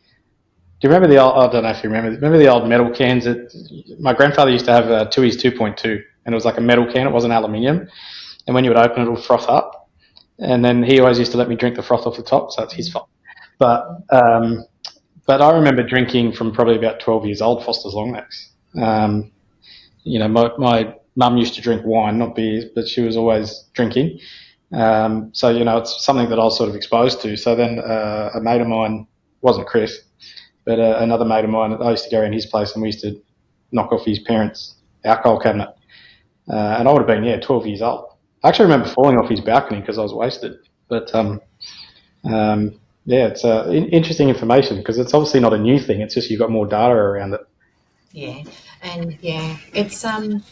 do you remember I don't know if you remember the old metal cans that my grandfather used to have a Tooheys 2.2, and it was like a metal can, it wasn't aluminium, and when you would open it, it would froth up, and then he always used to let me drink the froth off the top, so that's his fault. But I remember drinking from probably about 12 years old, Foster's Long Necks. My mum used to drink wine, not beer, but she was always drinking. So, it's something that I was sort of exposed to. So then a mate of mine, wasn't Chris, but another mate of mine, I used to go around his place and we used to knock off his parents' alcohol cabinet. And I would have been, 12 years old. I actually remember falling off his balcony because I was wasted. But, it's interesting information because it's obviously not a new thing. It's just you've got more data around it. Yeah, and it's and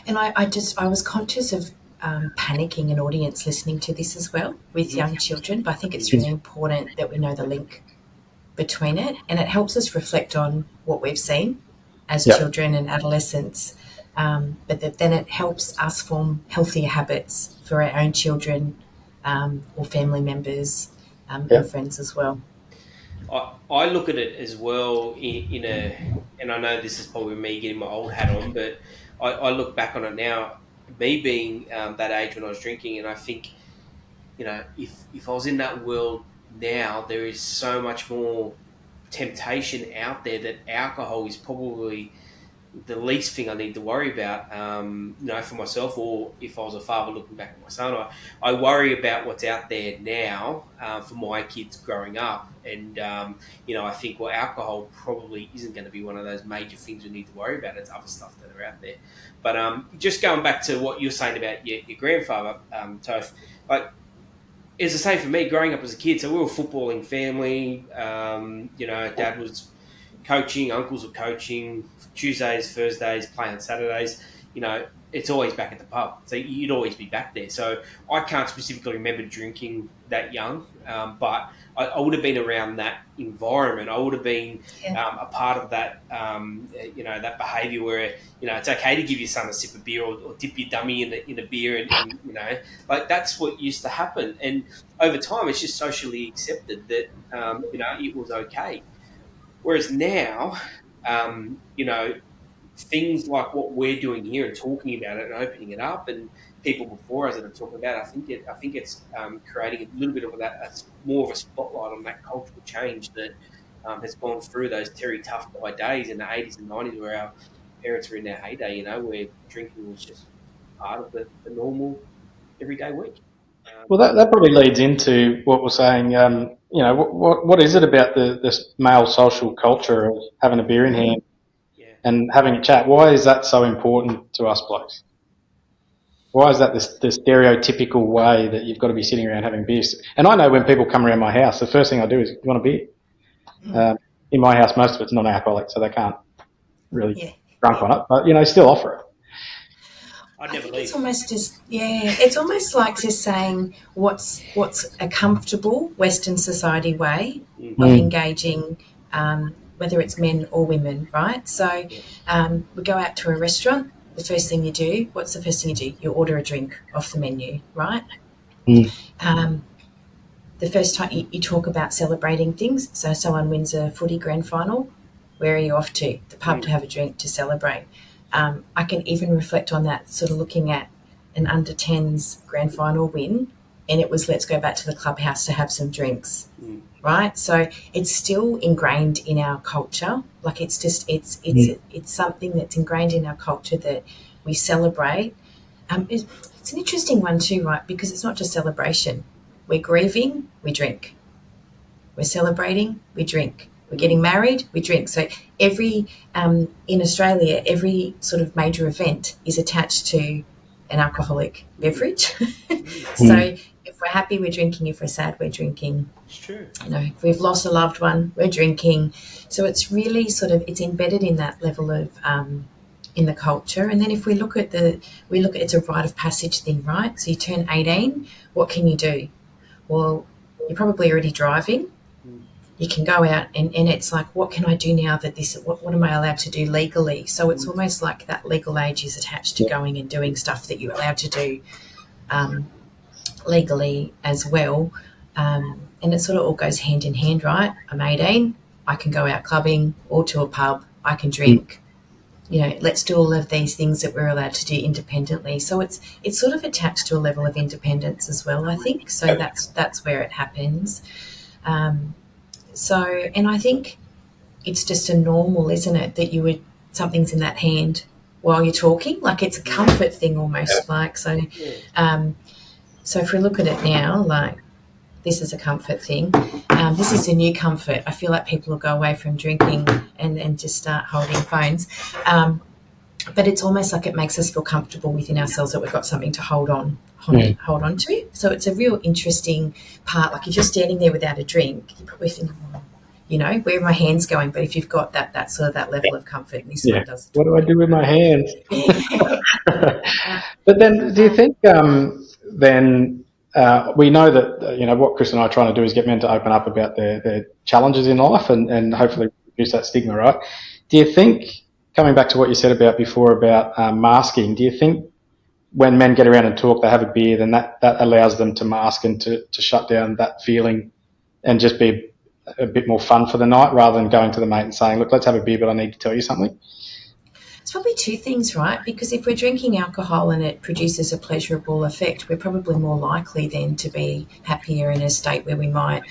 I was conscious of panicking an audience listening to this as well with young children, but I think it's really important that we know the link between it, and it helps us reflect on what we've seen as children and adolescents, but then it helps us form healthier habits for our own children or family members and friends as well. I look at it as well and I know this is probably me getting my old hat on, but I look back on it now, me being that age when I was drinking, and I think, if I was in that world now, there is so much more temptation out there that alcohol is probably the least thing I need to worry about, for myself, or if I was a father looking back at my son, I worry about what's out there now for my kids growing up. And, I think, alcohol probably isn't going to be one of those major things we need to worry about. It's other stuff that are out there. But just going back to what you're saying about your grandfather, Toph, it's the same for me growing up as a kid. So we were a footballing family. Dad was coaching, uncles were coaching, Tuesdays, Thursdays, playing Saturdays. it's always back at the pub. So you'd always be back there. So I can't specifically remember drinking that young, but I would have been around that environment. I would have been a part of that, that behaviour where, it's okay to give your son a sip of beer or dip your dummy in a beer and like that's what used to happen. And over time, it's just socially accepted that, it was okay. Whereas now, things like what we're doing here and talking about it and opening it up, and people before us that have talked about it, I think it's creating a little bit of more of a spotlight on that cultural change that has gone through those Terry Tough Guy days in the 80s and 90s where our parents were in their heyday, where drinking was just part of the normal everyday week. Well, that probably leads into what we're saying. What is it about this male social culture of having a beer in hand and having a chat? Why is that so important to us blokes? Why is that the stereotypical way that you've got to be sitting around having beers? And I know when people come around my house, the first thing I do is, "You want a beer?" In my house, most of it's non-alcoholic, so they can't really get drunk on it, but still offer it. I think it's almost it's almost like just saying what's a comfortable Western society way of engaging, whether it's men or women, right? So we go out to a restaurant. The first thing you do, what's the first thing you do? You order a drink off the menu, right? The first time you talk about celebrating things, so someone wins a footy grand final, where are you off to? The pub to have a drink to celebrate. I can even reflect on that, sort of looking at an under-10s grand final win, and it was let's go back to the clubhouse to have some drinks, right? So it's still ingrained in our culture. Like it's something that's ingrained in our culture that we celebrate. It's an interesting one too, right? Because it's not just celebration. We're grieving, we drink. We're celebrating, we drink. We're getting married, we drink. So in Australia, every sort of major event is attached to an alcoholic beverage. So if we're happy, we're drinking. If we're sad, we're drinking. It's true. If we've lost a loved one, we're drinking. So it's really it's embedded in that level of in the culture. And then if we look at it's a rite of passage thing, right? So you turn 18, what can you do? Well, you're probably already driving. You can go out and it's like, what can I do now that what am I allowed to do legally? So it's almost like that legal age is attached to going and doing stuff that you're allowed to do legally as well. And it sort of all goes hand in hand, right? I'm 18, I can go out clubbing or to a pub, I can drink. Let's do all of these things that we're allowed to do independently. So it's sort of attached to a level of independence as well, I think. So that's where it happens. And I think it's just a normal, isn't it, that something's in that hand while you're talking, like it's a comfort thing almost, like so. So if we look at it now, like this is a comfort thing. This is a new comfort. I feel like people will go away from drinking and just start holding phones. But it's almost like it makes us feel comfortable within ourselves that we've got something to hold on to. So it's a real interesting part. Like if you're standing there without a drink, you probably think, where are my hands going? But if you've got that sort of that level of comfort, this one does. What do I do with my hands? But then, do you think we know that what Chris and I are trying to do is get men to open up about their challenges in life and hopefully reduce that stigma, right? Do you think, coming back to what you said about before about masking, do you think when men get around and talk, they have a beer, then that allows them to mask and to shut down that feeling and just be a bit more fun for the night rather than going to the mate and saying, look, let's have a beer, but I need to tell you something? It's probably two things, right? Because if we're drinking alcohol and it produces a pleasurable effect, we're probably more likely then to be happier in a state where we won't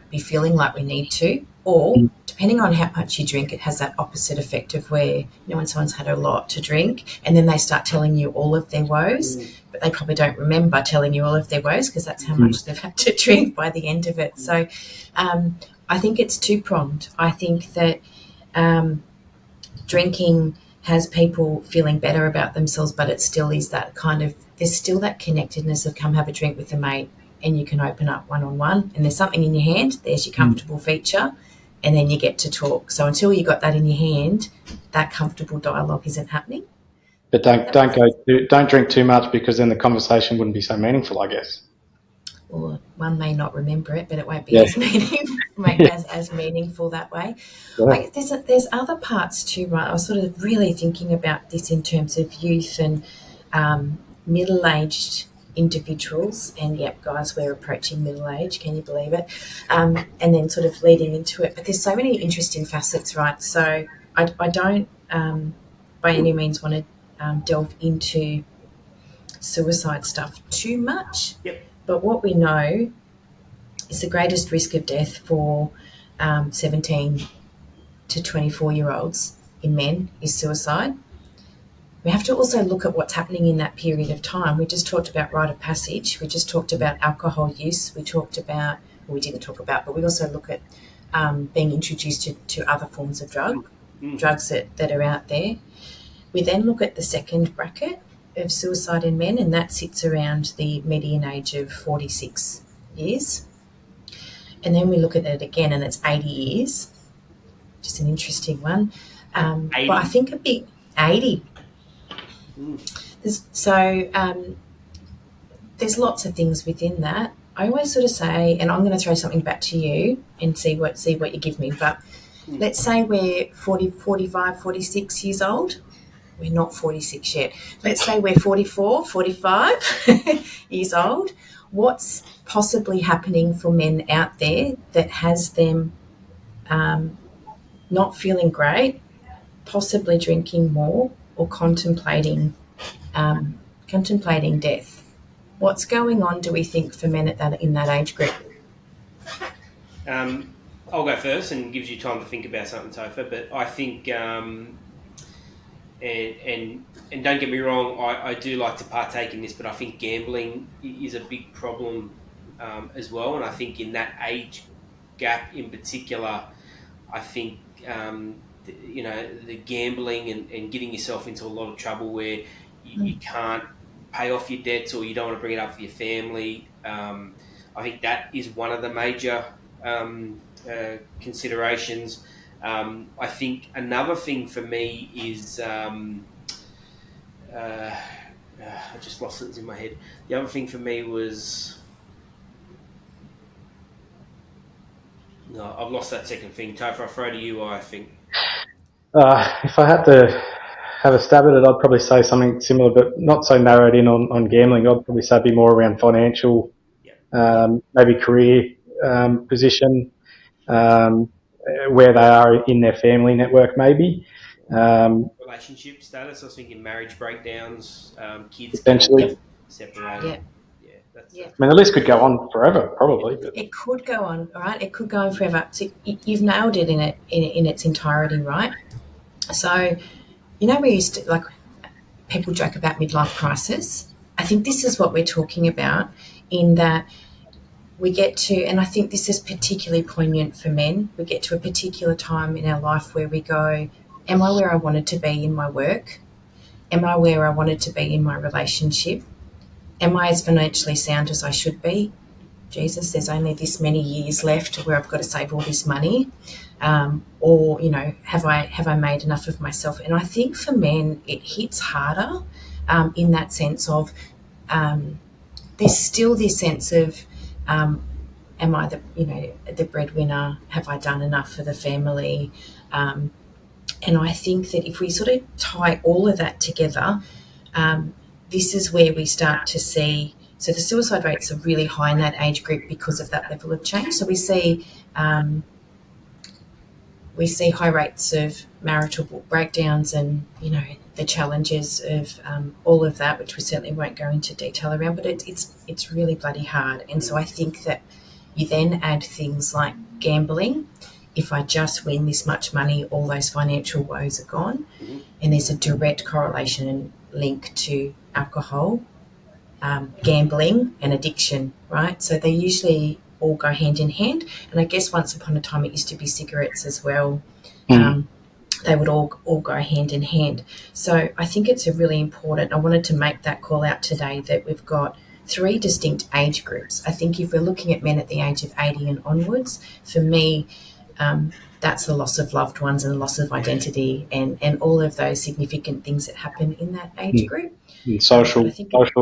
be feeling like we need to. Or depending on how much you drink, it has that opposite effect of where, when someone's had a lot to drink and then they start telling you all of their woes, but they probably don't remember telling you all of their woes because that's how much they've had to drink by the end of it. So I think it's two-pronged. I think that drinking has people feeling better about themselves, but it still is that there's still that connectedness of come have a drink with a mate and you can open up one-on-one and there's something in your hand, there's your comfortable feature, and then you get to talk. So until you got that in your hand, that comfortable dialogue isn't happening. But don't drink too much, because then the conversation wouldn't be so meaningful, I guess. Or one may not remember it, but it won't be Yeah. as as meaningful that way. Yeah. There's other parts too, right? I was sort of really thinking about this in terms of youth and middle-aged individuals, and yep, guys, we're approaching middle age. Can you believe it? And then sort of leading into it, but there's so many interesting facets, right? So I don't by any means want to delve into suicide stuff too much. Yep. But what we know is the greatest risk of death for 17 to 24-year-olds in men is suicide. We have to also look at what's happening in that period of time. We just talked about rite of passage. We just talked about alcohol use. We didn't talk about, but we also look at being introduced to other forms of drugs that are out there. We then look at the second bracket of suicide in men, and that sits around the median age of 46 years. And then we look at it again, and it's 80 years. Just an interesting one. But I think 80. There's lots of things within that. I always sort of say, and I'm going to throw something back to you and see what you give me, but let's say we're 40, 45, 46 years old. We're not 46 yet. Let's say we're 44, 45 years old. What's possibly happening for men out there that has them not feeling great, possibly drinking more, or contemplating death? What's going on, do we think, for men in that age group? I'll go first, and gives you time to think about something, Topher. But I think, and don't get me wrong, I do like to partake in this, but I think gambling is a big problem as well. And I think in that age gap in particular, I think the gambling and getting yourself into a lot of trouble where you can't pay off your debts, or you don't want to bring it up for your family. I think that is one of the major considerations. I think another thing for me is I just lost it in my head. The other thing for me was I've lost that second thing. Topher, I'll throw to you. I think if I had to have a stab at it, I'd probably say something similar, but not so narrowed in on gambling. I'd probably say it'd be more around financial, maybe career position, where they are in their family network, maybe. Relationship status. I was thinking marriage breakdowns, kids potentially separated. I mean, the list could go on forever, probably. But. It could go on, all right? It could go on forever. So you've nailed it in its entirety, right? So, we used to, people joke about midlife crisis. I think this is what we're talking about, in that we get to, and I think this is particularly poignant for men, we get to a particular time in our life where we go, am I where I wanted to be in my work? Am I where I wanted to be in my relationship? Am I as financially sound as I should be? Jesus, there's only this many years left where I've got to save all this money. Or, have I made enough of myself? And I think for men, it hits harder in that sense of there's still this sense of, am I the breadwinner? Have I done enough for the family? And I think that if we sort of tie all of that together, this is where we start to see, so the suicide rates are really high in that age group because of that level of change. So we see high rates of marital breakdowns and, the challenges of all of that, which we certainly won't go into detail around, but it's really bloody hard. And so I think that you then add things like gambling. If I just win this much money, all those financial woes are gone. And there's a direct correlation and link to alcohol, gambling and addiction, right? So they usually all go hand in hand. And I guess once upon a time it used to be cigarettes as well. They would all go hand in hand. So I think it's a really important, I wanted to make that call out today, that we've got 3 distinct age groups. I think if we're looking at men at the age of 80 and onwards, for me, that's the loss of loved ones and the loss of identity and all of those significant things that happen in that age group. And social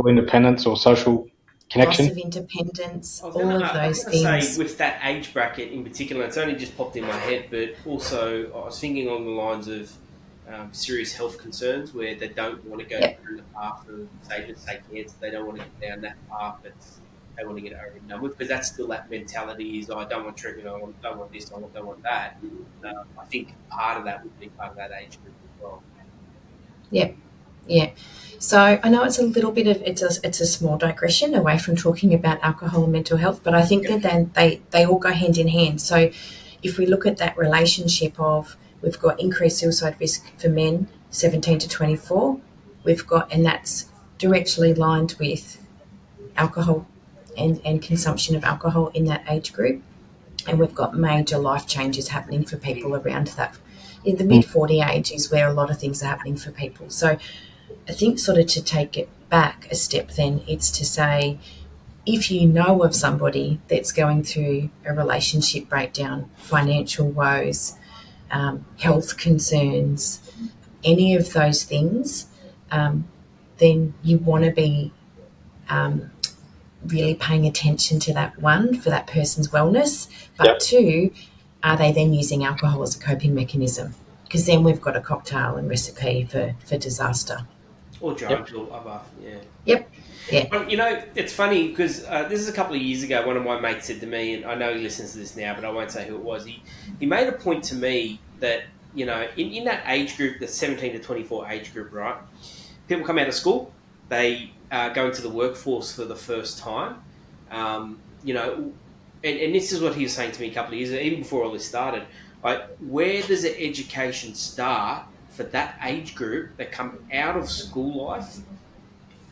independence or social connection. Loss of independence, all of those things. Say with that age bracket in particular, it's only just popped in my head, but also I was thinking along the lines of serious health concerns where they don't want to go through the path of, say cancer. They don't want to get down that path. They want to get it over and done with, because that's still that mentality is, I don't want treatment, I don't want this, I don't want that. I think part of that would be part of that age group as well. Yeah. So I know it's a little bit of it's a small digression away from talking about alcohol and mental health, but I think that then they all go hand in hand. So if we look at that relationship of, we've got increased suicide risk for men 17 to 24, and that's directly lined with alcohol and consumption of alcohol in that age group, and we've got major life changes happening for people around that. In the mid-40 age is where a lot of things are happening for people. So I think sort of to take it back a step then, it's to say, if you know of somebody that's going through a relationship breakdown, financial woes, health concerns, any of those things, then you want to be really paying attention to that, one, for that person's wellness, but two, are they then using alcohol as a coping mechanism? Because then we've got a cocktail and recipe for disaster. Or drugs or other, Yeah. Well, it's funny because this is a couple of years ago. One of my mates said to me, and I know he listens to this now, but I won't say who it was. He made a point to me that, in that age group, the 17 to 24 age group, right? People come out of school, they go into the workforce for the first time, and this is what he was saying to me a couple of years ago, even before all this started. Where does the education start for that age group that come out of school life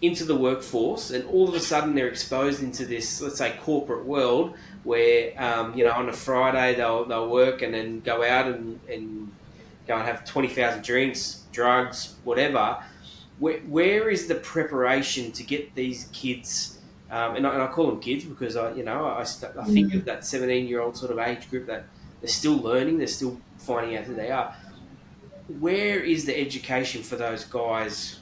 into the workforce, and all of a sudden they're exposed into this, let's say, corporate world where, on a Friday they'll work and then go out and go and have 20,000 drinks, drugs, whatever. Where is the preparation to get these kids, and I call them kids because I think of that 17-year-old sort of age group that they're still learning, they're still finding out who they are. Where is the education for those guys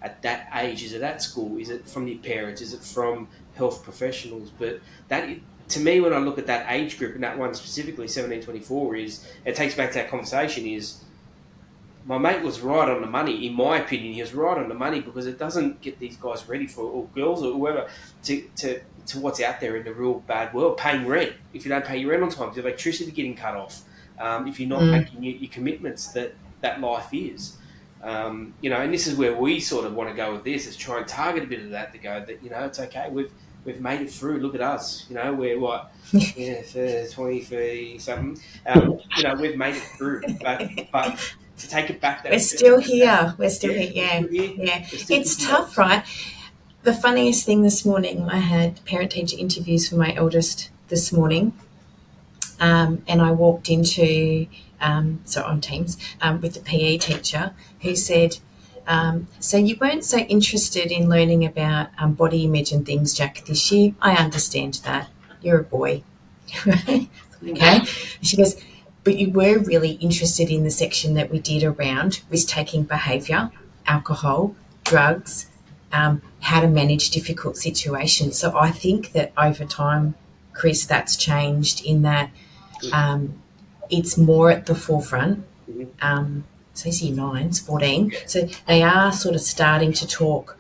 at that age? Is it at school? Is it from their parents? Is it from health professionals? But that, to me, when I look at that age group, and that one specifically, 17-24, it takes back to that conversation, is my mate was right on the money. In my opinion, he was right on the money, because it doesn't get these guys ready for, or girls or whoever, to what's out there in the real bad world. Paying rent. If you don't pay your rent on time, the electricity getting cut off. If you're not making your commitments that life is. And this is where we sort of want to go with this, is try and target a bit of that, to go that, it's okay. We've made it through. Look at us. We're what? 20, 30 something. We've made it through. But to take it back, we're still here. We're still here. Yeah. It's tough, right? The funniest thing this morning, I had parent-teacher interviews for my eldest this morning, and I walked into, on Teams, with the PE teacher, who said, so you weren't so interested in learning about body image and things, Jack, this year. I understand that. You're a boy. Okay. She goes, but you were really interested in the section that we did around risk-taking behaviour, alcohol, drugs, how to manage difficult situations. So I think that over time, Chris, that's changed in that it's more at the forefront. So he's year 9s, 14. So they are sort of starting to talk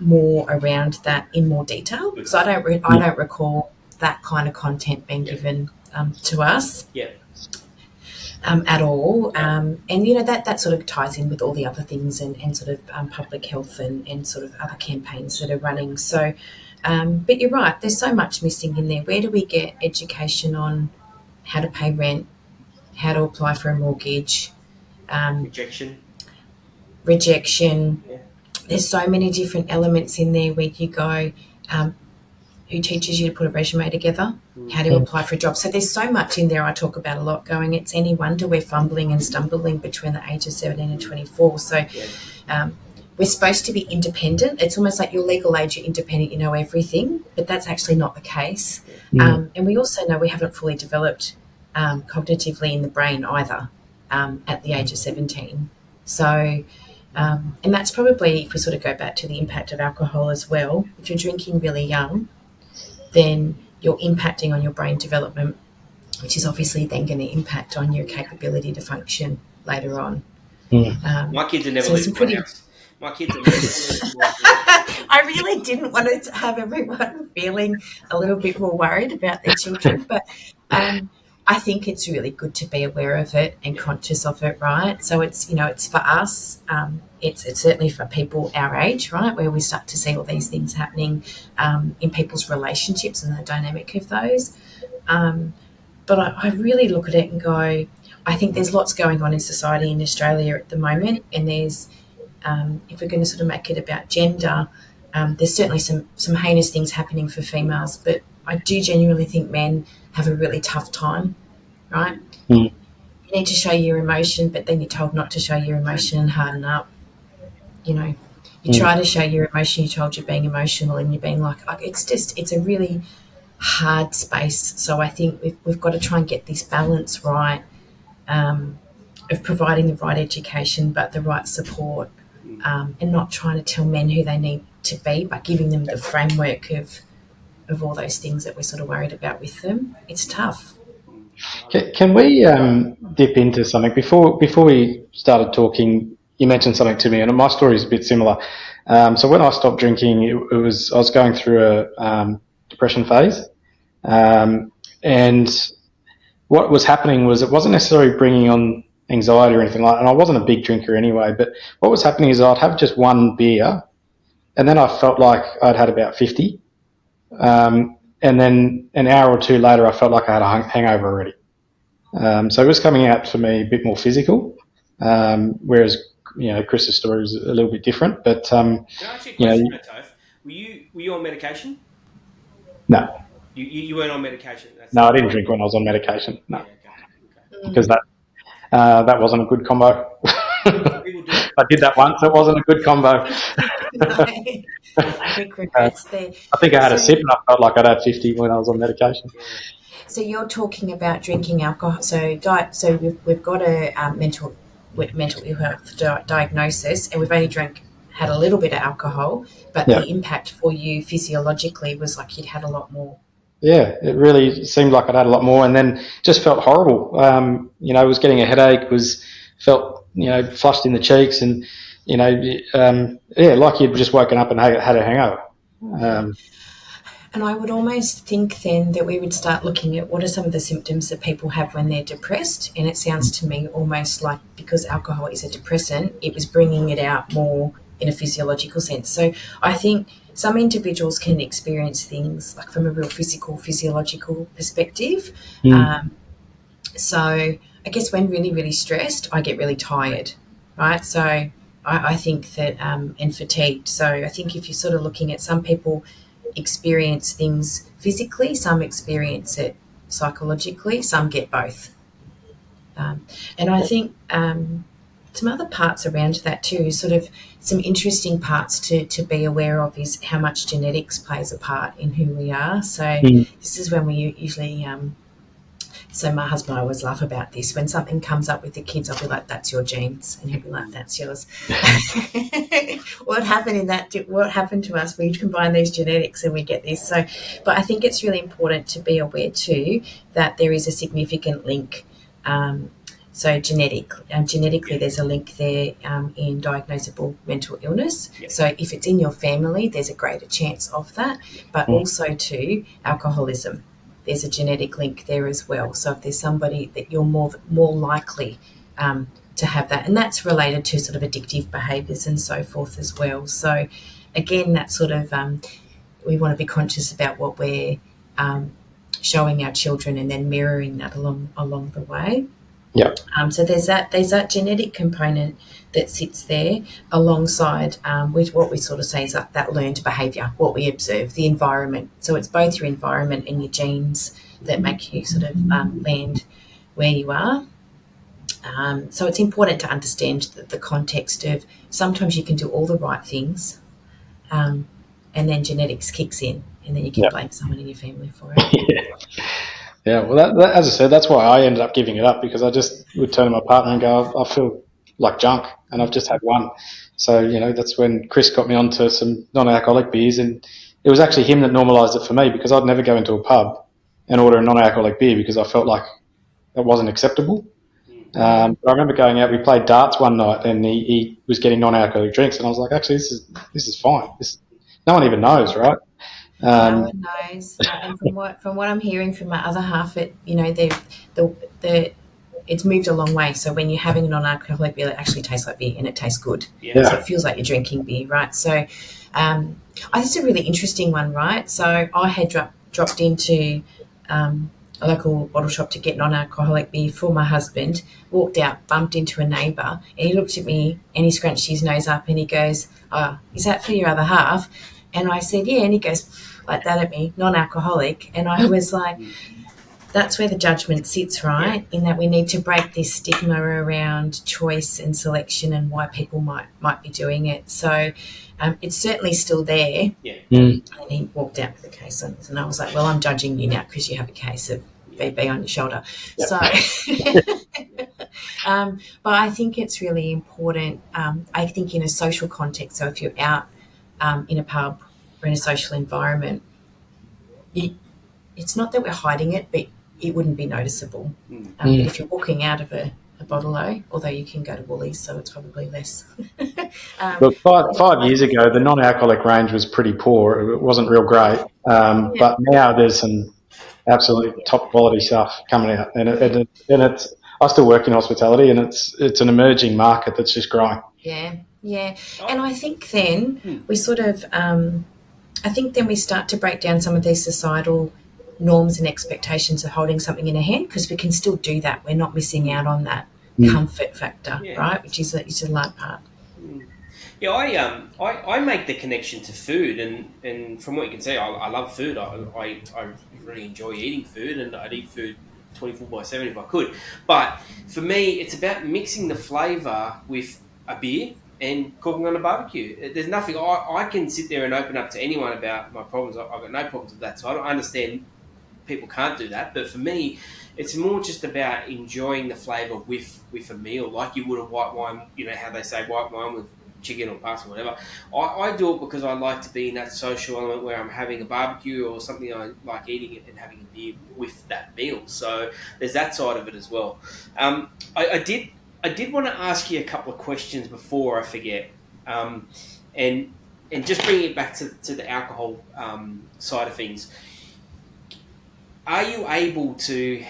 more around that in more detail. So I don't recall that kind of content being given to us. At all. And, that sort of ties in with all the other things and sort of public health and sort of other campaigns that are running. So, but you're right, there's so much missing in there. Where do we get education on how to pay rent, how to apply for a mortgage? Rejection. Yeah. There's so many different elements in there where you go, who teaches you to put a resume together, how to apply for a job. So there's so much in there I talk about a lot, going, it's any wonder we're fumbling and stumbling between the ages of 17 and 24. So we're supposed to be independent. It's almost like your legal age, you're independent, you know everything, but that's actually not the case. And we also know we haven't fully developed cognitively in the brain either at the age of 17. So, and that's probably, if we sort of go back to the impact of alcohol as well, if you're drinking really young, then you're impacting on your brain development, which is obviously then going to impact on your capability to function later on. My kids are never leaving my house. My kids are never leaving my house. I really didn't want to have everyone feeling a little bit more worried about their children, but I think it's really good to be aware of it and conscious of it, right? So it's, it's for us, it's certainly for people our age, right, where we start to see all these things happening in people's relationships and the dynamic of those. But I really look at it and go, I think there's lots going on in society in Australia at the moment, and there's, if we're going to sort of make it about gender, there's certainly some heinous things happening for females, but I do genuinely think men have a really tough time, right? You need to show your emotion, but then you're told not to show your emotion and harden up. You try to show your emotion, you're told you're being emotional, and you're being like, it's a really hard space. So I think we've got to try and get this balance right of providing the right education but the right support, and not trying to tell men who they need to be, but giving them the framework of all those things that we're sort of worried about with them. It's tough. Can we dip into something before we started talking? You mentioned something to me, and my story is a bit similar. So when I stopped drinking, I was going through a depression phase, and what was happening was it wasn't necessarily bringing on anxiety or anything like that, and I wasn't a big drinker anyway, but what was happening is I'd have just one beer, and then I felt like I'd had about 50, and then an hour or two later I felt like I had a hangover already. So it was coming out for me a bit more physical, whereas Chris's story was a little bit different. But Can I ask you a question about Toph? Were you on medication? No. You weren't on medication? No, I didn't drink when I was on medication. No, yeah, okay. Because that wasn't a good combo. I did that once. It wasn't a good combo. Quick regrets there. I think I had a sip and I felt like I'd had 50 when I was on medication. So you're talking about drinking alcohol. So we've got a mental health diagnosis, and we've only had a little bit of alcohol, but the impact for you physiologically was like you'd had a lot more. Yeah, it really seemed like I'd had a lot more, and then just felt horrible. Was getting a headache, felt flushed in the cheeks, and like you'd just woken up and had a hangover. And I would almost think then that we would start looking at what are some of the symptoms that people have when they're depressed. And it sounds to me almost like because alcohol is a depressant, it was bringing it out more in a physiological sense. So I think some individuals can experience things like from a real physiological perspective. So I guess when really, really stressed, I get really tired, right? So I think that, and fatigued. So I think if you're sort of looking at some people experience things physically, some experience it psychologically, some get both. And I think some other parts around that too, sort of some interesting parts to be aware of is how much genetics plays a part in who we are. So this is when we usually, so my husband and I always laugh about this. When something comes up with the kids, I'll be like, that's your genes. And he'll be like, that's yours. What happened to us? We combine these genetics and we get this. So, but I think it's really important to be aware too that there is a significant link. So genetically, there's a link there in diagnosable mental illness. Yep. So if it's in your family, there's a greater chance of that. But also too, alcoholism. There's a genetic link there as well. So if there's somebody that you're more likely to have that, and that's related to sort of addictive behaviours and so forth as well. So again, that sort of we want to be conscious about what we're showing our children and then mirroring that along the way. Yeah. So there's that genetic component that sits there alongside with what we sort of say is that learned behaviour, what we observe, the environment. So it's both your environment and your genes that make you sort of land where you are. So it's important to understand the context of sometimes you can do all the right things and then genetics kicks in and then you can blame someone in your family for it. Yeah, well, that, as I said, that's why I ended up giving it up, because I just would turn to my partner and go, I feel like junk, and I've just had one. So, that's when Chris got me onto some non-alcoholic beers, and it was actually him that normalised it for me, because I'd never go into a pub and order a non-alcoholic beer because I felt like that wasn't acceptable. But I remember going out, we played darts one night, and he was getting non-alcoholic drinks, and I was like, actually, this is fine. No one even knows, right? No one knows. And from what I'm hearing from my other half, it's moved a long way. So when you're having a non-alcoholic beer, it actually tastes like beer and it tastes good. Yeah. So it feels like you're drinking beer, right? So I think it's a really interesting one, right? So I had dropped into a local bottle shop to get non-alcoholic beer for my husband, walked out, bumped into a neighbour, and he looked at me and he scrunched his nose up and he goes, "Oh, is that for your other half?" And I said, "Yeah." And he goes like that at me, non-alcoholic. And I was like, that's where the judgment sits, right? In that we need to break this stigma around choice and selection and why people might be doing it. So it's certainly still there. Yeah. And he walked out with a case on this, and I was like, well, I'm judging you now because you have a case of BB on your shoulder. Yep. So, but I think it's really important. I think in a social context, so if you're out in a pub or in a social environment, it's not that we're hiding it, but it wouldn't be noticeable. But if you're walking out of a bottle-o, although you can go to Woolies, so it's probably less. Look, 5 years ago, the non-alcoholic range was pretty poor. It wasn't real great. But now there's some absolute top-quality stuff coming out. And it's I still work in hospitality, and it's an emerging market that's just growing. Yeah. And I think then we sort of we start to break down some of these societal norms and expectations of holding something in a hand, because we can still do that. We're not missing out on that comfort factor, right? Which is a large part. Yeah, I make the connection to food, and from what you can see, I love food. I really enjoy eating food, and I'd eat food 24/7 if I could. But for me, it's about mixing the flavour with a beer and cooking on a barbecue. There's nothing I can sit there and open up to anyone about my problems. I've got no problems with that, so I understand people can't do that. But for me, it's more just about enjoying the flavour with a meal, like you would a white wine. You know how they say white wine with chicken or pasta or whatever. I do it because I like to be in that social element where I'm having a barbecue or something. I like eating it and having a beer with that meal. So there's that side of it as well. I did want to ask you a couple of questions before I forget, and just bringing it back to the alcohol side of things. Are you able to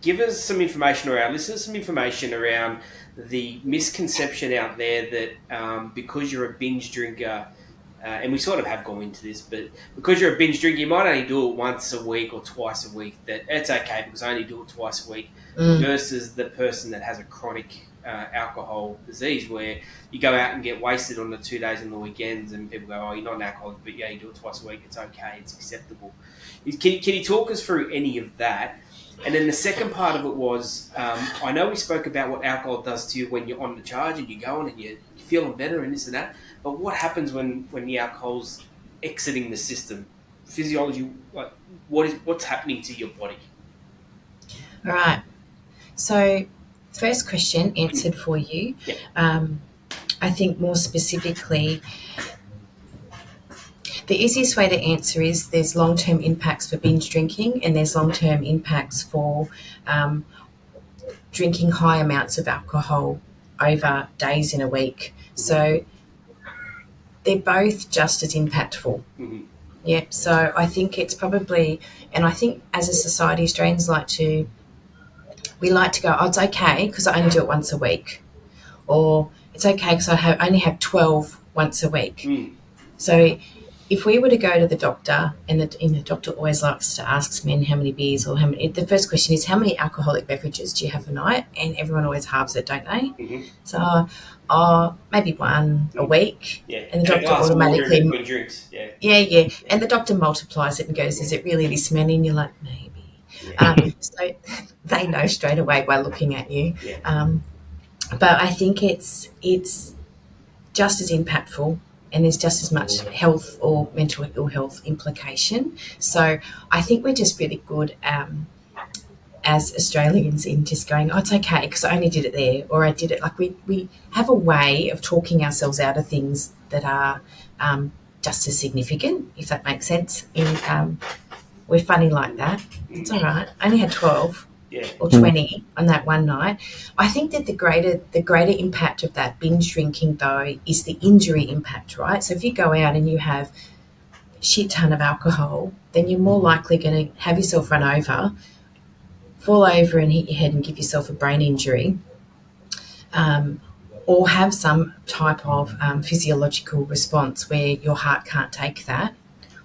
give us some information, or our listeners some information around the misconception out there that because you're a binge drinker, and we sort of have gone into this, but because you're a binge drinker, you might only do it once a week or twice a week, that it's okay because I only do it twice a week, versus the person that has a chronic alcohol disease where you go out and get wasted on the 2 days on the weekends and people go, oh, you're not an alcoholic, but yeah, you do it twice a week, it's okay, it's acceptable. Can you talk us through any of that? And then the second part of it was, I know we spoke about what alcohol does to you when you're on the charge and you're going and you're feeling better and this and that, but what happens when the alcohol's exiting the system? Physiology, like what's happening to your body? All right. So first question answered for you. Yeah. I think more specifically, the easiest way to answer is there's long-term impacts for binge drinking and there's long-term impacts for drinking high amounts of alcohol over days in a week. So they're both just as impactful. Mm-hmm. Yeah, so I think it's probably, and I think as a society, Australians we like to go, oh, it's okay because I only do it once a week. Or it's okay because I only have 12 once a week. Mm. So if we were to go to the doctor, and the doctor always likes to ask men how many beers or the first question is, how many alcoholic beverages do you have a night? And everyone always halves it, don't they? Mm-hmm. So maybe one a week. Yeah. And the doctor automatically... Good drinks. Yeah. Yeah. And the doctor multiplies it and goes, is it really this many? And you're like, maybe. Yeah. So they know straight away by looking at you. Yeah. But I think it's just as impactful, and there's just as much health or mental ill health implication. So I think we're just really good as Australians in just going, oh, it's okay because I only did it there, or I did it. Like we have a way of talking ourselves out of things that are just as significant, if that makes sense. We're funny like that. It's all right. I only had 12 or 20 on that one night. I think that the greater impact of that binge drinking, though, is the injury impact, right? So if you go out and you have a shit ton of alcohol, then you're more likely going to have yourself run over, fall over and hit your head and give yourself a brain injury, or have some type of physiological response where your heart can't take that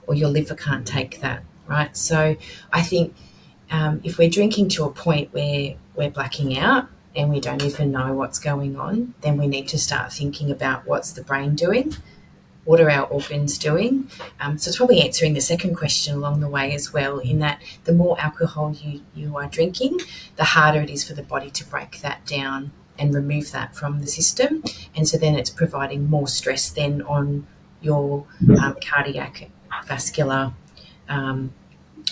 or your liver can't take that, right? So I think if we're drinking to a point where we're blacking out and we don't even know what's going on, then we need to start thinking about what's the brain doing, what are our organs doing. So it's probably answering the second question along the way as well, in that the more alcohol you are drinking, the harder it is for the body to break that down and remove that from the system. And so then it's providing more stress then on your cardiac, vascular,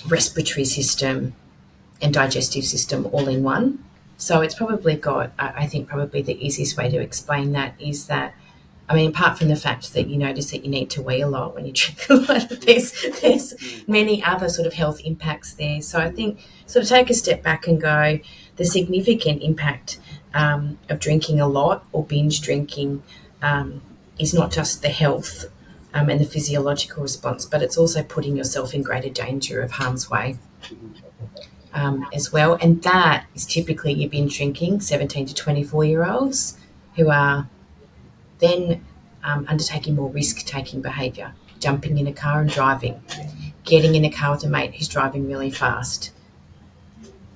respiratory system and digestive system all in one. So it's probably got, I think probably the easiest way to explain that is that, I mean, apart from the fact that you notice that you need to wee a lot when you drink a lot, there's many other sort of health impacts there. So I think sort of take a step back and go, the significant impact of drinking a lot or binge drinking is not just the health and the physiological response, but it's also putting yourself in greater danger of harm's way as well. And that is typically your binge drinking 17 to 24-year-olds who are then undertaking more risk-taking behaviour, jumping in a car and driving, getting in a car with a mate who's driving really fast,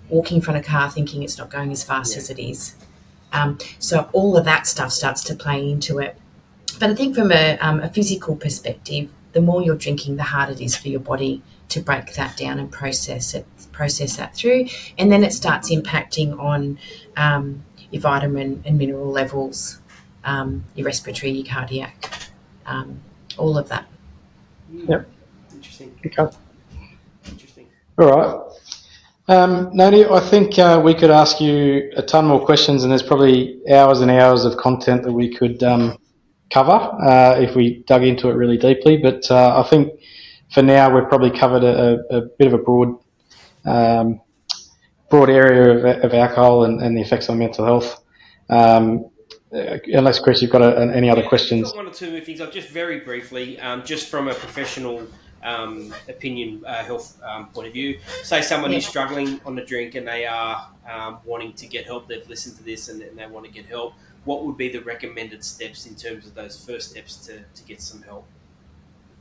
walking in front of a car thinking it's not going as fast as it is. So all of that stuff starts to play into it. But I think from a physical perspective, the more you're drinking, the harder it is for your body to break that down and process that through. And then it starts impacting on your vitamin and mineral levels, your respiratory, your cardiac, all of that. Yep. Interesting. Okay. Interesting. All right. Noni, I think we could ask you a ton more questions, and there's probably hours and hours of content that we could cover if we dug into it really deeply. But I think for now we've probably covered a bit of a broad area of alcohol and the effects on mental health. Unless, Chris, you've got any other questions? I've got one or two more things. I'll just very briefly, just from a professional opinion, health point of view, say someone is struggling on a drink and they are wanting to get help. They've listened to this and they want to get help. What would be the recommended steps in terms of those first steps to get some help?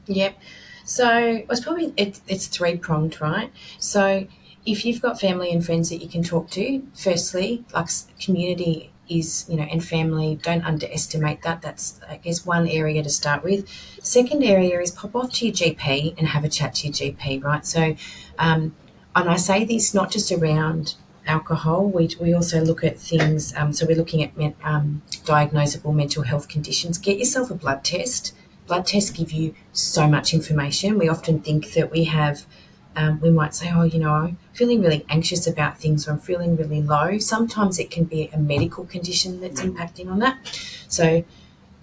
Yep. So it's three-pronged, right? So if you've got family and friends that you can talk to, firstly, like community is, and family, don't underestimate that. That's, I guess, one area to start with. Second area is pop off to your GP and have a chat to your GP, right? So, and I say this not just around alcohol, we also look at things, so we're looking at diagnosable mental health conditions. Get yourself a blood test. Blood tests give you so much information. We often think that we have, we might say, I'm feeling really anxious about things, or I'm feeling really low. Sometimes it can be a medical condition that's impacting on that. So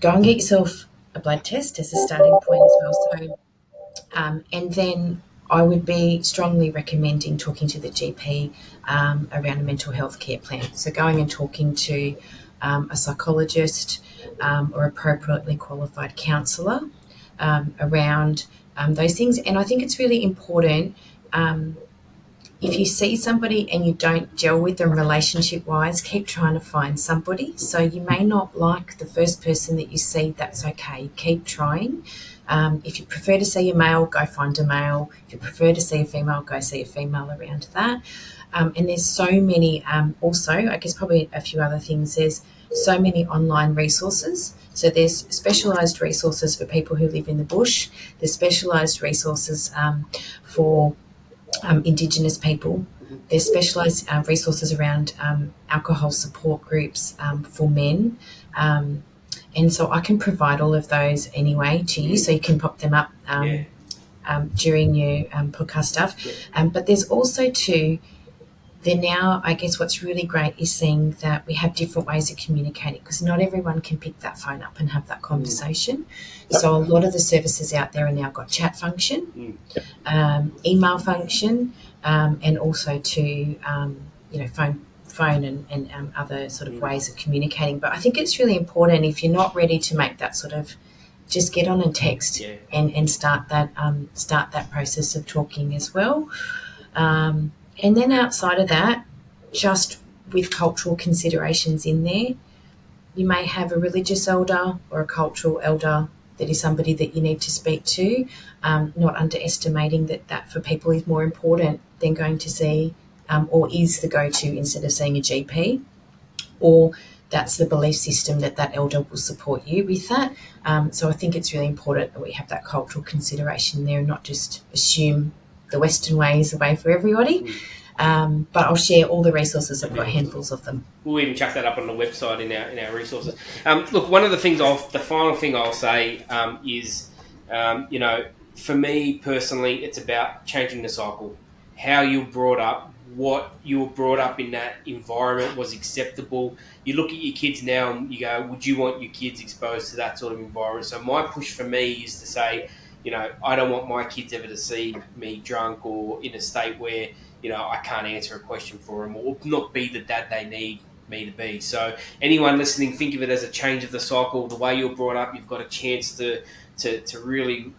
go and get yourself a blood test as a starting point as well. So, and then I would be strongly recommending talking to the GP around a mental health care plan. So going and talking to a psychologist or appropriately qualified counsellor around those things. And I think it's really important, if you see somebody and you don't gel with them relationship-wise, keep trying to find somebody. So you may not like the first person that you see, that's okay. Keep trying. If you prefer to see a male, go find a male. If you prefer to see a female, go see a female around that. And there's so many, also, I guess probably a few other things. There's so many online resources. So there's specialised resources for people who live in the bush. There's specialised resources for Indigenous people. There's specialised resources around alcohol support groups for men. And so I can provide all of those anyway to you, so you can pop them up during your podcast stuff. But there's also too, then now, I guess what's really great is seeing that we have different ways of communicating, because not everyone can pick that phone up and have that conversation. Yep. So a lot of the services out there are now got chat function, email function, and also to phone and other sort of ways of communicating. But I think it's really important, if you're not ready to make that sort of, just get on and text and start that process of talking as well. And then outside of that, just with cultural considerations in there, you may have a religious elder or a cultural elder that is somebody that you need to speak to, not underestimating that for people is more important than going to see or is the go-to instead of seeing a GP, or that's the belief system that elder will support you with that. So I think it's really important that we have that cultural consideration there and not just assume the Western way is the way for everybody. But I'll share all the resources. I've got handfuls of them. We'll even chuck that up on the website in our resources. Look, one of the things the final thing I'll say is, for me personally, it's about changing the cycle. How you were brought up, what you were brought up in that environment was acceptable. You look at your kids now and you go, would you want your kids exposed to that sort of environment? So my push for me is to say, I don't want my kids ever to see me drunk or in a state where, I can't answer a question for them or not be the dad they need me to be. So anyone listening, think of it as a change of the cycle. The way you're brought up, you've got a chance to really,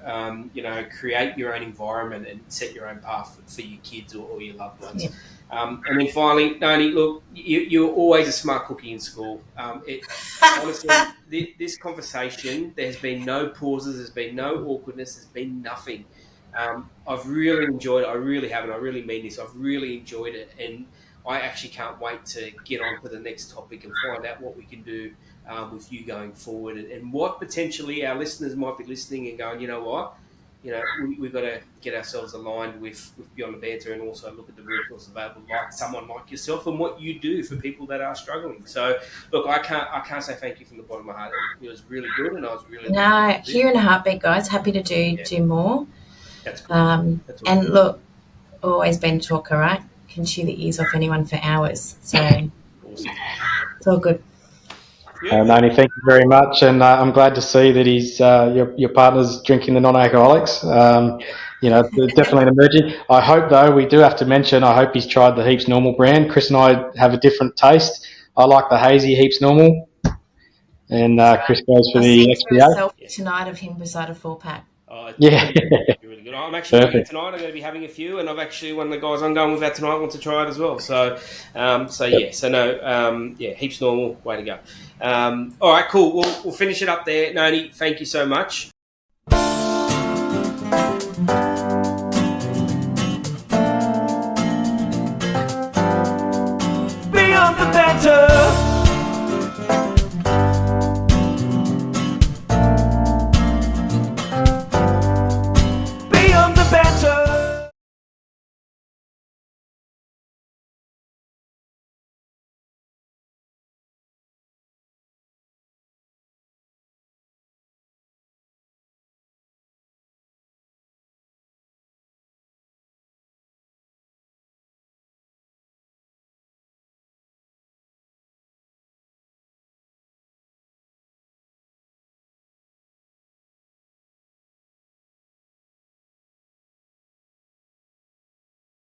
create your own environment and set your own path for your kids or your loved ones. Yeah. And then finally, Noni, look, you're always a smart cookie in school. Honestly, this conversation, there's been no pauses, there's been no awkwardness, there's been nothing. I've really enjoyed it. I really have, and I really mean this. I've really enjoyed it, and I actually can't wait to get on to the next topic and find out what we can do with you going forward, and what potentially our listeners might be listening and going, you know what, we've got to get ourselves aligned with Beyond the Banter, and also look at the resources available, like someone like yourself, and what you do for people that are struggling. So, look, I can't say thank you from the bottom of my heart. It was really good, and I was really here in a heartbeat, guys. Happy to do more. That's good. That's and look, always been a talker, right? Can chew the ears off anyone for hours. So awesome. It's all good. Noni, thank you very much, and I'm glad to see that he's your partner's drinking the non-alcoholics. Definitely an emerging. I hope, though, we do have to mention, I hope he's tried the Heaps Normal brand. Chris and I have a different taste. I like the hazy Heaps Normal, and Chris goes for the XPA. Tonight of him beside a 4-pack. Yeah. Really good. I'm actually going tonight. I'm going to be having a few, and I've actually, one of the guys I'm going with that tonight wants to try it as well. So, Heaps Normal, way to go. All right, cool. We'll finish it up there. Noni, thank you so much.